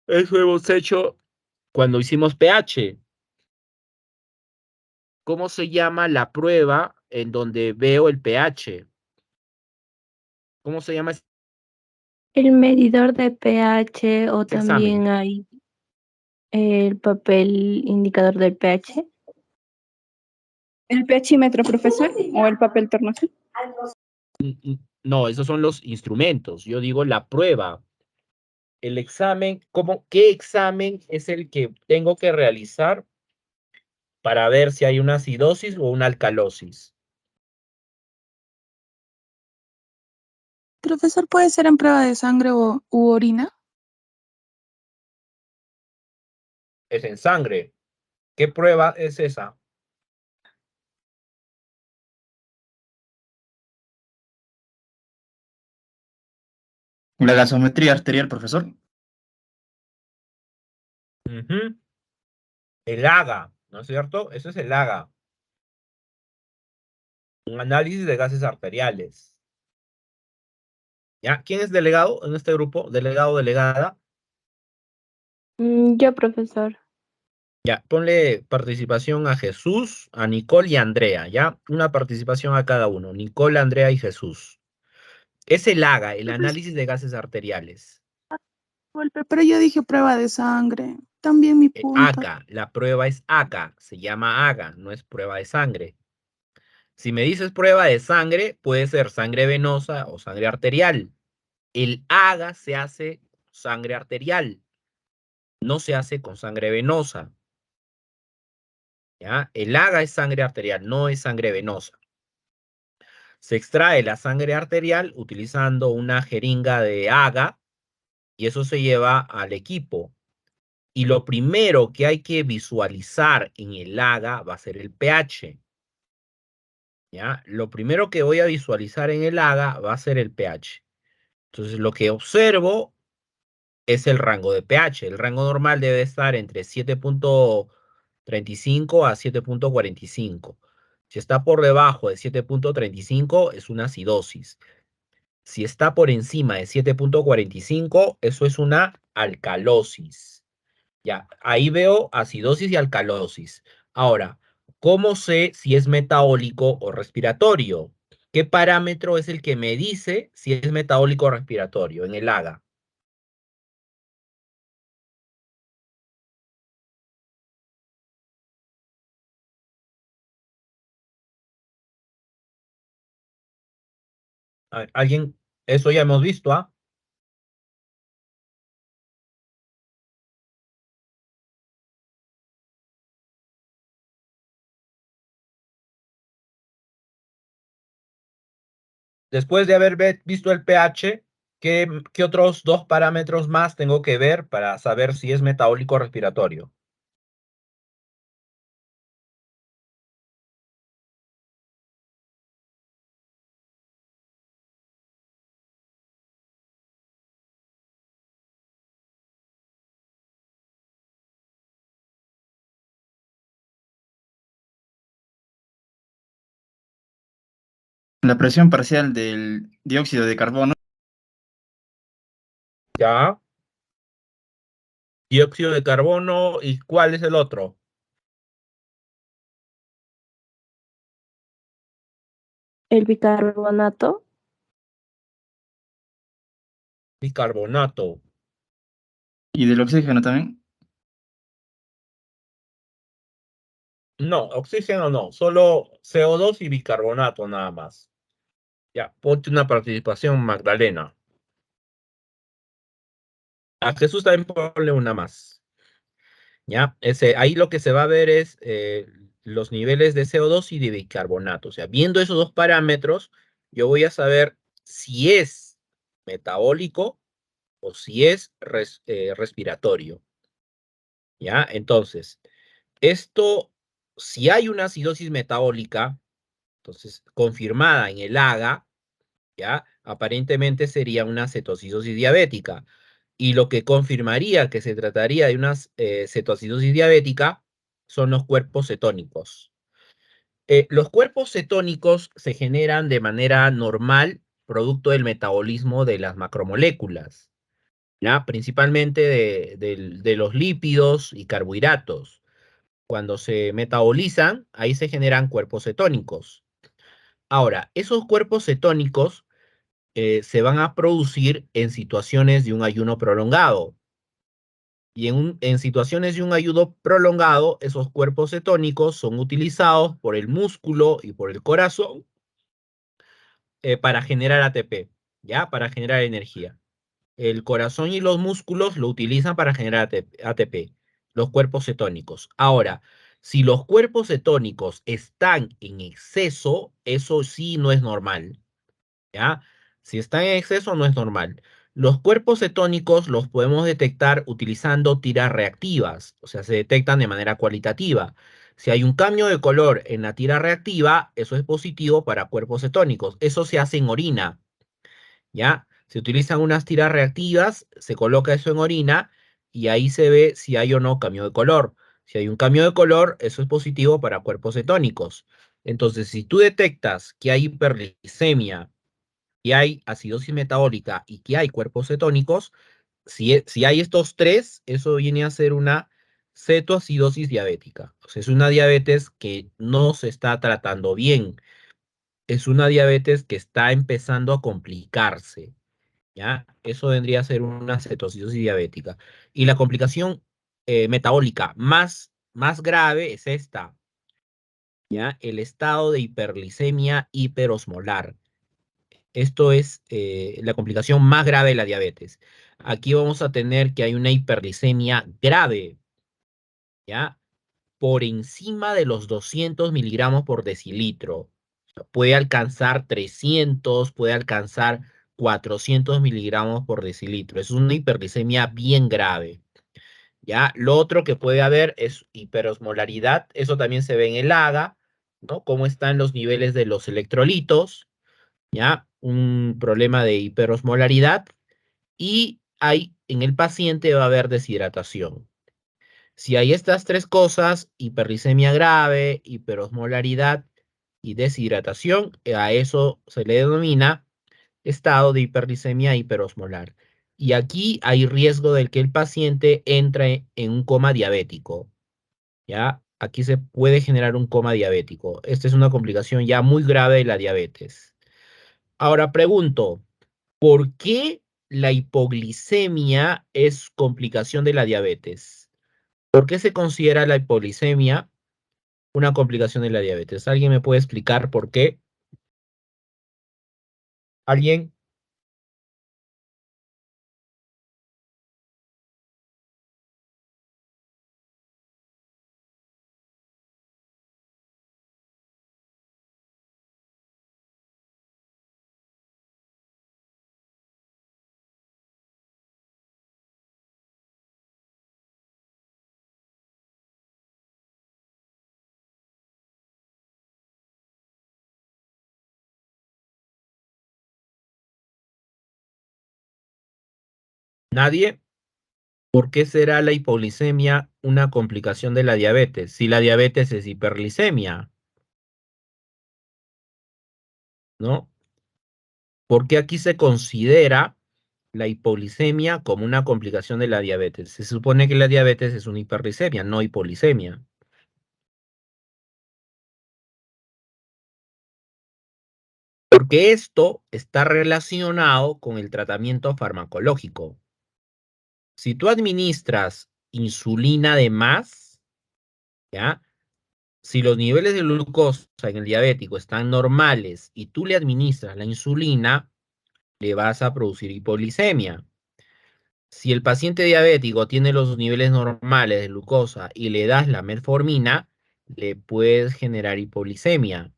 Eso hemos hecho cuando hicimos pH. ¿Cómo se llama la prueba en donde veo el pH? ¿Cómo se llama ese
El medidor de pH o
examen?
también hay el papel indicador del pH.
el pHímetro, profesor, o el papel tornasol.
No, esos son los instrumentos. Yo digo la prueba. El examen, ¿qué examen es el que tengo que realizar para ver si hay una acidosis o una alcalosis?
Profesor, ¿puede ser en prueba de sangre u orina?
Es en sangre. ¿Qué prueba es esa?
La gasometría arterial, profesor.
Ujú. El AGA, ¿no es cierto? Eso es el AGA. Un análisis de gases arteriales. ¿Ya? ¿Quién es delegado en este grupo? Delegado, delegada.
Yo, profesor.
Ya, ponle participación a Jesús, a Nicole y a Andrea, ¿ya? Una participación a cada uno. Nicole, Andrea y Jesús. Es el AGA, el
Profesor,
análisis de gases arteriales.
disculpe, pero yo dije prueba de sangre. También mi punto.
AGA, la prueba es AGA, se llama AGA, no es prueba de sangre. Si me dices prueba de sangre, puede ser sangre venosa o sangre arterial. El AGA se hace sangre arterial, no se hace con sangre venosa. ¿Ya? El AGA es sangre arterial, no es sangre venosa. Se extrae la sangre arterial utilizando una jeringa de AGA y eso se lleva al equipo. Y lo primero que hay que visualizar en el AGA va a ser el pH. ¿Ya? Lo primero que voy a visualizar en el AGA va a ser el pH. Entonces, lo que observo es el rango de pH. El rango normal debe estar entre 7.35 a 7.45. Si está por debajo de 7.35, es una acidosis. Si está por encima de 7.45, eso es una alcalosis. Ya, ahí veo acidosis y alcalosis. Ahora, ¿cómo sé si es metabólico o respiratorio? ¿Qué parámetro es el que me dice si es metabólico o respiratorio en el AGA? ¿Alguien? Eso ya hemos visto, ¿ah? Después de haber visto el pH, ¿qué otros dos parámetros más tengo que ver para saber si es metabólico o respiratorio?
La presión parcial del dióxido de carbono
¿Ya? Dióxido de carbono, ¿y cuál es el otro?
El bicarbonato.
Bicarbonato.
y del oxígeno también.
No, oxígeno no, solo CO2 y bicarbonato nada más. Ya, ponte una participación, Magdalena. A Jesús también ponle una más. ¿Ya? Ahí lo que se va a ver es los niveles de CO2 y de bicarbonato. O sea, viendo esos dos parámetros, yo voy a saber si es metabólico o si es respiratorio. ¿Ya? Entonces, esto, si hay una acidosis metabólica, entonces confirmada en el AGA, ¿ya? Aparentemente sería una cetoacidosis diabética. Y lo que confirmaría que se trataría de una cetoacidosis diabética son los cuerpos cetónicos. Los cuerpos cetónicos se generan de manera normal, producto del metabolismo de las macromoléculas, ¿ya? Principalmente de los lípidos y carbohidratos. Cuando se metabolizan, ahí se generan cuerpos cetónicos. Ahora, esos cuerpos cetónicos se van a producir en situaciones de un ayuno prolongado. Y en situaciones de un ayuno prolongado, esos cuerpos cetónicos son utilizados por el músculo y por el corazón para generar ATP, ¿ya? Para generar energía. El corazón y los músculos lo utilizan para generar ATP, los cuerpos cetónicos. Ahora, si los cuerpos cetónicos están en exceso, eso sí no es normal. ¿Ya? Si está en exceso no es normal. Los cuerpos cetónicos los podemos detectar utilizando tiras reactivas, o sea, se detectan de manera cualitativa. Si hay un cambio de color en la tira reactiva, eso es positivo para cuerpos cetónicos. Eso se hace en orina, ¿ya? Se utilizan unas tiras reactivas, se coloca eso en orina y ahí se ve si hay o no cambio de color. Si hay un cambio de color, eso es positivo para cuerpos cetónicos. Entonces, si tú detectas que hay hiperglicemia y hay acidosis metabólica y que hay cuerpos cetónicos, si hay estos tres, eso viene a ser una cetoacidosis diabética. O sea, es una diabetes que no se está tratando bien. Es una diabetes que está empezando a complicarse, ¿ya? Eso vendría a ser una cetoacidosis diabética. Y la complicación metabólica más grave es esta, ¿ya? El estado de hiperglicemia hiperosmolar. Esto es la complicación más grave de la diabetes. Aquí vamos a tener que hay una hiperglicemia grave, ¿ya? Por encima de los 200 miligramos por decilitro. Puede alcanzar 300, puede alcanzar 400 miligramos por decilitro. Es una hiperglicemia bien grave, ¿ya? Lo otro que puede haber es hiperosmolaridad. Eso también se ve en el AGA, ¿no? Cómo están los niveles de los electrolitos, ¿ya? Un problema de hiperosmolaridad y hay, en el paciente va a haber deshidratación. Si hay estas tres cosas, hiperglicemia grave, hiperosmolaridad y deshidratación, a eso se le denomina estado de hiperglicemia hiperosmolar. Y aquí hay riesgo de que el paciente entre en un coma diabético, ¿ya? Aquí se puede generar un coma diabético. Esta es una complicación ya muy grave de la diabetes. Ahora pregunto, ¿por qué la hipoglicemia es complicación de la diabetes? ¿Por qué se considera la hipoglicemia una complicación de la diabetes? ¿Alguien me puede explicar por qué? ¿Alguien? ¿Nadie? ¿Por qué será la hipoglicemia una complicación de la diabetes? Si la diabetes es hiperglicemia, ¿no? ¿Por qué aquí se considera la hipoglicemia como una complicación de la diabetes? Se supone que la diabetes es una hiperglicemia, no hipoglicemia. Porque esto está relacionado con el tratamiento farmacológico. Si tú administras insulina de más, ¿ya? Si los niveles de glucosa en el diabético están normales y tú le administras la insulina, le vas a producir hipoglicemia. Si el paciente diabético tiene los niveles normales de glucosa y le das la metformina, le puedes generar hipoglicemia,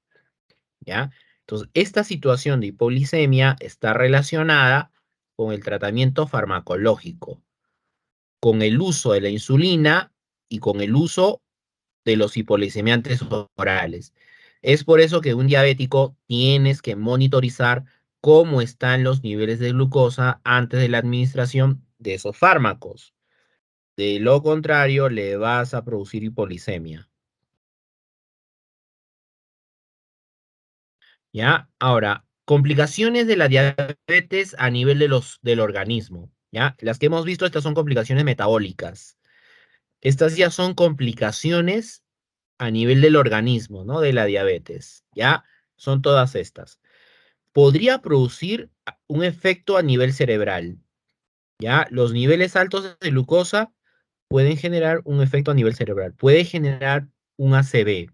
¿ya? Entonces, esta situación de hipoglicemia está relacionada con el tratamiento farmacológico, con el uso de la insulina y con el uso de los hipoglicemiantes orales. Es por eso que un diabético tienes que monitorizar cómo están los niveles de glucosa antes de la administración de esos fármacos. De lo contrario, le vas a producir hipoglicemia. ¿Ya? Ahora, complicaciones de la diabetes a nivel del organismo. ¿Ya? Las que hemos visto, estas son complicaciones metabólicas. Estas ya son complicaciones a nivel del organismo, ¿no? De la diabetes, ¿ya? Son todas estas. Podría producir un efecto a nivel cerebral, ¿ya? Los niveles altos de glucosa pueden generar un efecto a nivel cerebral. Puede generar un ACV,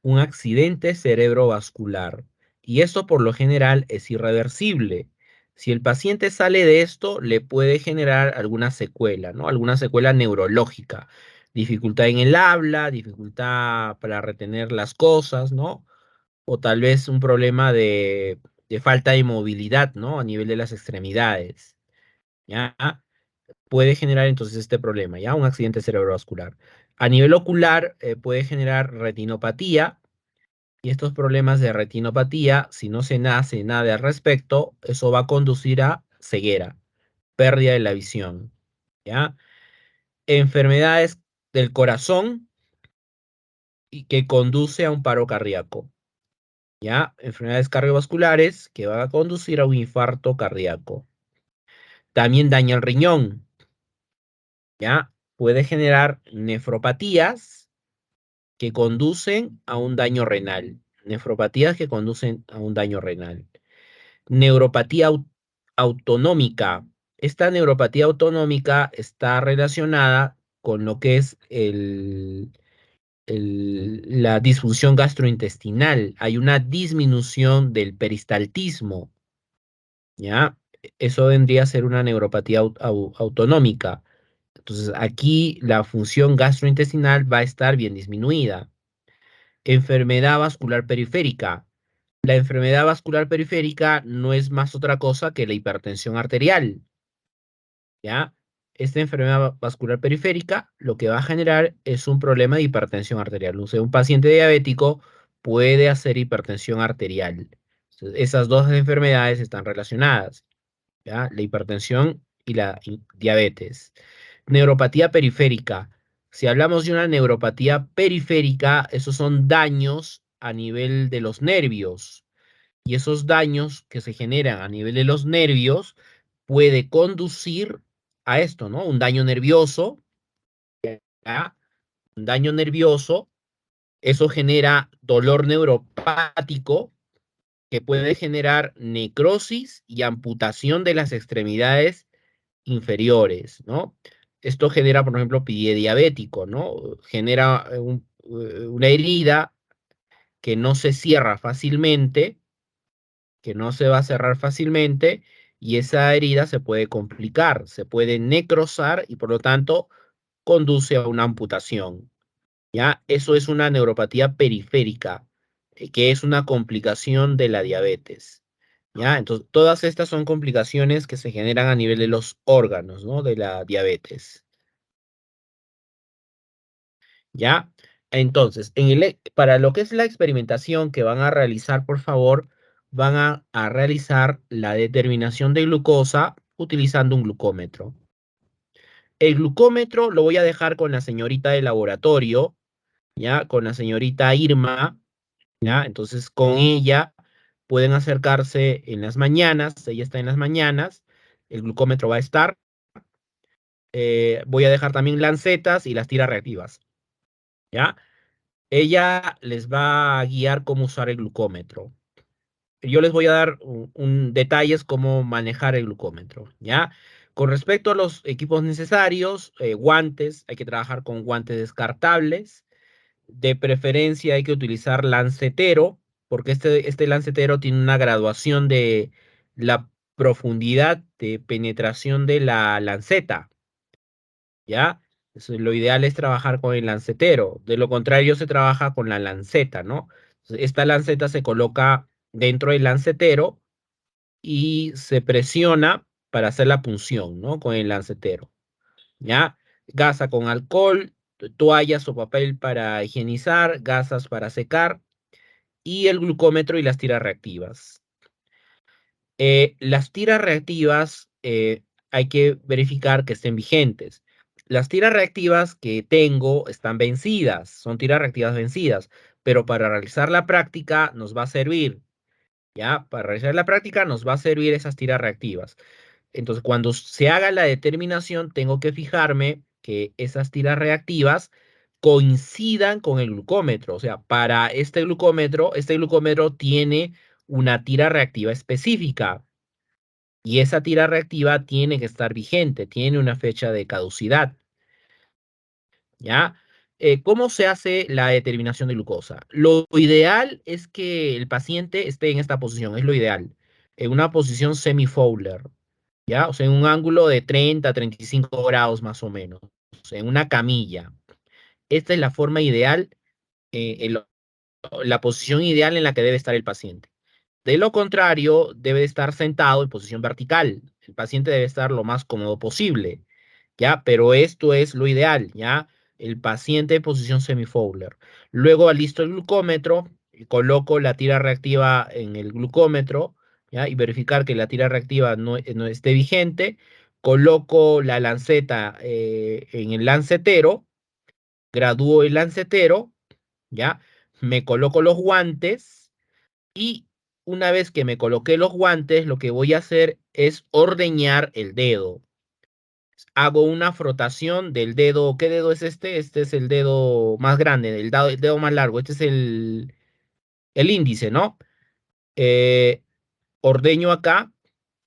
un accidente cerebrovascular. Y esto por lo general es irreversible. Si el paciente sale de esto, le puede generar alguna secuela, ¿no? Alguna secuela neurológica. Dificultad en el habla, dificultad para retener las cosas, ¿no? O tal vez un problema de falta de movilidad, ¿no? A nivel de las extremidades, ¿ya? Puede generar entonces este problema, ¿ya? Un accidente cerebrovascular. A nivel ocular, puede generar retinopatía, y estos problemas de retinopatía, si no se hace nada al respecto, eso va a conducir a ceguera, pérdida de la visión, ¿ya? Enfermedades del corazón y que conduce a un paro cardíaco, ¿ya? Enfermedades cardiovasculares que van a conducir a un infarto cardíaco. También daña el riñón, ¿ya? Puede generar nefropatías que conducen a un daño renal. Nefropatías que conducen a un daño renal. Neuropatía autonómica. Esta neuropatía autonómica está relacionada con lo que es la disfunción gastrointestinal. Hay una disminución del peristaltismo, ¿ya? Eso vendría a ser una neuropatía autonómica. Entonces, aquí la función gastrointestinal va a estar bien disminuida. Enfermedad vascular periférica. La enfermedad vascular periférica no es más otra cosa que la hipertensión arterial, ¿ya? Esta enfermedad vascular periférica lo que va a generar es un problema de hipertensión arterial. O sea, un paciente diabético puede hacer hipertensión arterial. Entonces, esas dos enfermedades están relacionadas, ¿ya? La hipertensión y la diabetes. Neuropatía periférica. Si hablamos de una neuropatía periférica, esos son daños a nivel de los nervios. Y esos daños que se generan a nivel de los nervios puede conducir a esto, ¿no? Un daño nervioso, ¿ya? Un daño nervioso, eso genera dolor neuropático que puede generar necrosis y amputación de las extremidades inferiores, ¿no? Esto genera, por ejemplo, pie diabético, ¿no? Genera una herida que no se cierra fácilmente, que no se va a cerrar fácilmente y esa herida se puede complicar, se puede necrosar y por lo tanto conduce a una amputación. ¿Ya? Eso es una neuropatía periférica, que es una complicación de la diabetes. ¿Ya? Entonces, todas estas son complicaciones que se generan a nivel de los órganos, ¿no? De la diabetes. ¿Ya? Entonces, para lo que es la experimentación que van a realizar, por favor, van a realizar la determinación de glucosa utilizando un glucómetro. El glucómetro lo voy a dejar con la señorita de laboratorio, ¿ya? Con la señorita Irma, ¿ya? Entonces, con ella pueden acercarse en las mañanas, ella está en las mañanas, el glucómetro va a estar. Voy a dejar también lancetas y las tiras reactivas, ¿ya? Ella les va a guiar cómo usar el glucómetro. Yo les voy a dar detalles cómo manejar el glucómetro, ¿ya? Con respecto a los equipos necesarios, guantes, hay que trabajar con guantes descartables. De preferencia hay que utilizar lancetero, porque este lancetero tiene una graduación de la profundidad de penetración de la lanceta, ¿ya? Lo ideal es trabajar con el lancetero, de lo contrario se trabaja con la lanceta, ¿no? Esta lanceta se coloca dentro del lancetero y se presiona para hacer la punción, ¿no? Con el lancetero, ¿ya? Gasa con alcohol, toallas o papel para higienizar, gasas para secar y el glucómetro y las tiras reactivas. Las tiras reactivas hay que verificar que estén vigentes. Las tiras reactivas que tengo están vencidas, son tiras reactivas vencidas, pero para realizar la práctica nos va a servir, ¿ya? Para realizar la práctica nos va a servir esas tiras reactivas. Entonces, cuando se haga la determinación, tengo que fijarme que esas tiras reactivas coincidan con el glucómetro. O sea, para este glucómetro tiene una tira reactiva específica y esa tira reactiva tiene que estar vigente, tiene una fecha de caducidad, ¿ya? ¿Cómo se hace la determinación de glucosa? Lo ideal es que el paciente esté en esta posición, es lo ideal, en una posición semi-Fowler, ¿ya? O sea, en un ángulo de 30 a 35 grados más o menos, o sea, en una camilla. Esta es la forma ideal, la posición ideal en la que debe estar el paciente. De lo contrario, debe estar sentado en posición vertical. El paciente debe estar lo más cómodo posible, ¿ya? Pero esto es lo ideal, ¿ya? El paciente en posición semi-Fowler. Luego alisto el glucómetro, y coloco la tira reactiva en el glucómetro, ¿ya? Y verificar que la tira reactiva no esté vigente. Coloco la lanceta en el lancetero, gradúo el lancetero, ¿ya? Me coloco los guantes Y una vez que me coloqué los guantes, lo que voy a hacer es ordeñar el dedo. Hago una frotación del dedo. ¿Qué dedo es este? Este es el dedo más grande, el dedo más largo. Este es el índice, ¿no? Eh, ordeño acá,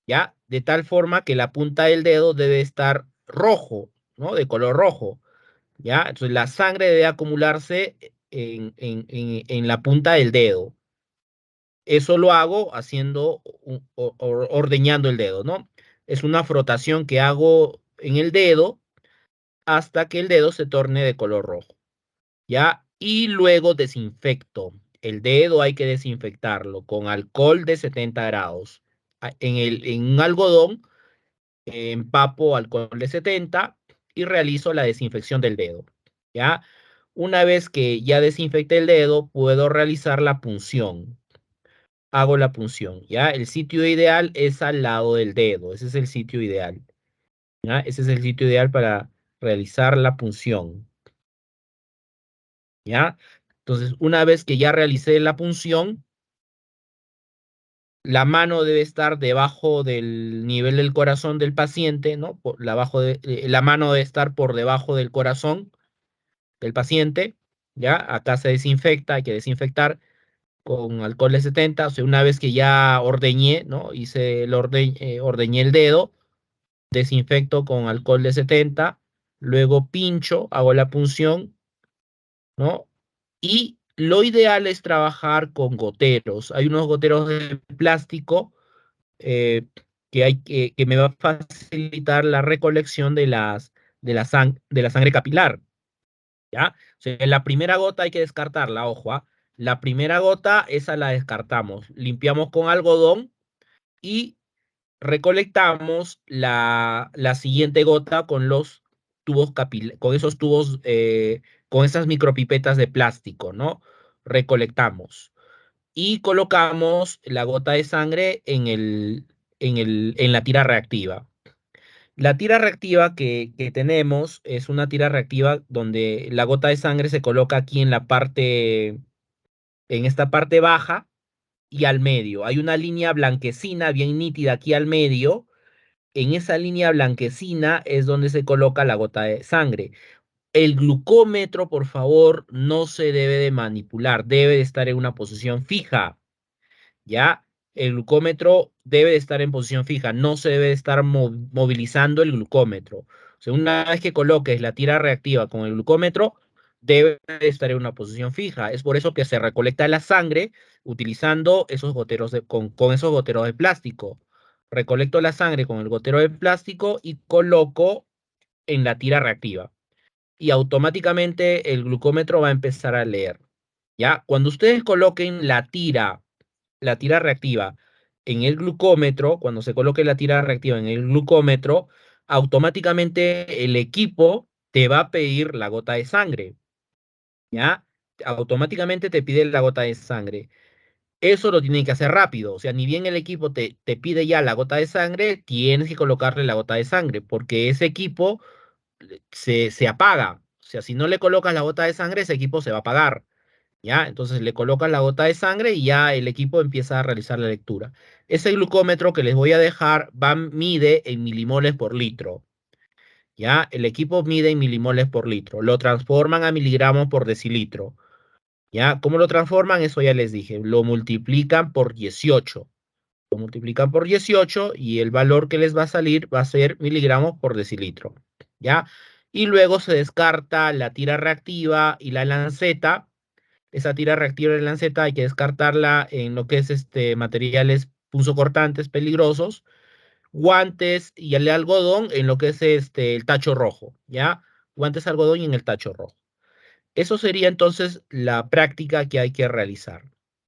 ¿ya? De tal forma que la punta del dedo debe estar rojo, ¿no? De color rojo, ¿ya? Entonces la sangre debe acumularse en la punta del dedo. Eso lo hago haciendo, ordeñando el dedo, ¿no? Es una frotación que hago en el dedo hasta que el dedo se torne de color rojo, ¿ya? Y luego desinfecto. El dedo hay que desinfectarlo con alcohol de 70 grados. En un algodón empapo alcohol de 70 y realizo la desinfección del dedo, ¿ya? Una vez que ya desinfecté el dedo, puedo realizar la punción. Hago la punción, ¿ya? El sitio ideal es al lado del dedo. Ese es el sitio ideal, ¿ya? Ese es el sitio ideal para realizar la punción, ¿ya? Entonces, una vez que ya realicé la punción, la mano debe estar debajo del nivel del corazón del paciente, ¿no? La mano debe estar por debajo del corazón del paciente, ¿ya? Acá se desinfecta, hay que desinfectar con alcohol de 70, o sea, una vez que ya ordeñé, ¿no? Ordeñé el dedo, desinfecto con alcohol de 70, luego pincho, hago la punción, ¿no? Y lo ideal es trabajar con goteros. Hay unos goteros de plástico eh, que me va a facilitar la recolección de la sangre capilar, ¿ya? O sea, la primera gota hay que descartarla, ojo, ¿ah? La primera gota, esa la descartamos. Limpiamos con algodón y recolectamos la siguiente gota con los tubos con esos tubos, con esas micropipetas de plástico, ¿no? Recolectamos y colocamos la gota de sangre en la tira reactiva. La tira reactiva que tenemos es una tira reactiva donde la gota de sangre se coloca aquí en esta parte baja y al medio. Hay una línea blanquecina bien nítida aquí al medio. En esa línea blanquecina es donde se coloca la gota de sangre. El glucómetro, por favor, no se debe de manipular, debe de estar en una posición fija, ¿ya? El glucómetro debe de estar en posición fija, no se debe de estar movilizando el glucómetro. O sea, una vez que coloques la tira reactiva con el glucómetro, debe de estar en una posición fija. Es por eso que se recolecta la sangre utilizando esos goteros con esos goteros de plástico. Recolecto la sangre con el gotero de plástico y coloco en la tira reactiva. Y automáticamente el glucómetro va a empezar a leer. ¿Ya? Cuando ustedes coloquen la tira reactiva en el glucómetro, cuando se coloque la tira reactiva en el glucómetro, automáticamente el equipo te va a pedir la gota de sangre, ¿ya? Automáticamente te pide la gota de sangre. Eso lo tienen que hacer rápido, o sea, ni bien el equipo te pide ya la gota de sangre, tienes que colocarle la gota de sangre, porque ese equipo se apaga. O sea, si no le colocas la gota de sangre, ese equipo se va a apagar. ¿Ya? Entonces le colocan la gota de sangre y ya el equipo empieza a realizar la lectura. Ese glucómetro que les voy a dejar mide en milimoles por litro. ¿Ya? El equipo mide en milimoles por litro. Lo transforman a miligramos por decilitro. ¿Ya? ¿Cómo lo transforman? Eso ya les dije. Lo multiplican por 18. Lo multiplican por 18 y el valor que les va a salir va a ser miligramos por decilitro. ¿Ya? Y luego se descarta la tira reactiva y la lanceta. Esa tira reactiva de lanceta hay que descartarla en lo que es materiales punzocortantes peligrosos, guantes y el algodón en lo que es el tacho rojo, ¿ya? Guantes, algodón y en el tacho rojo. Eso sería entonces la práctica que hay que realizar.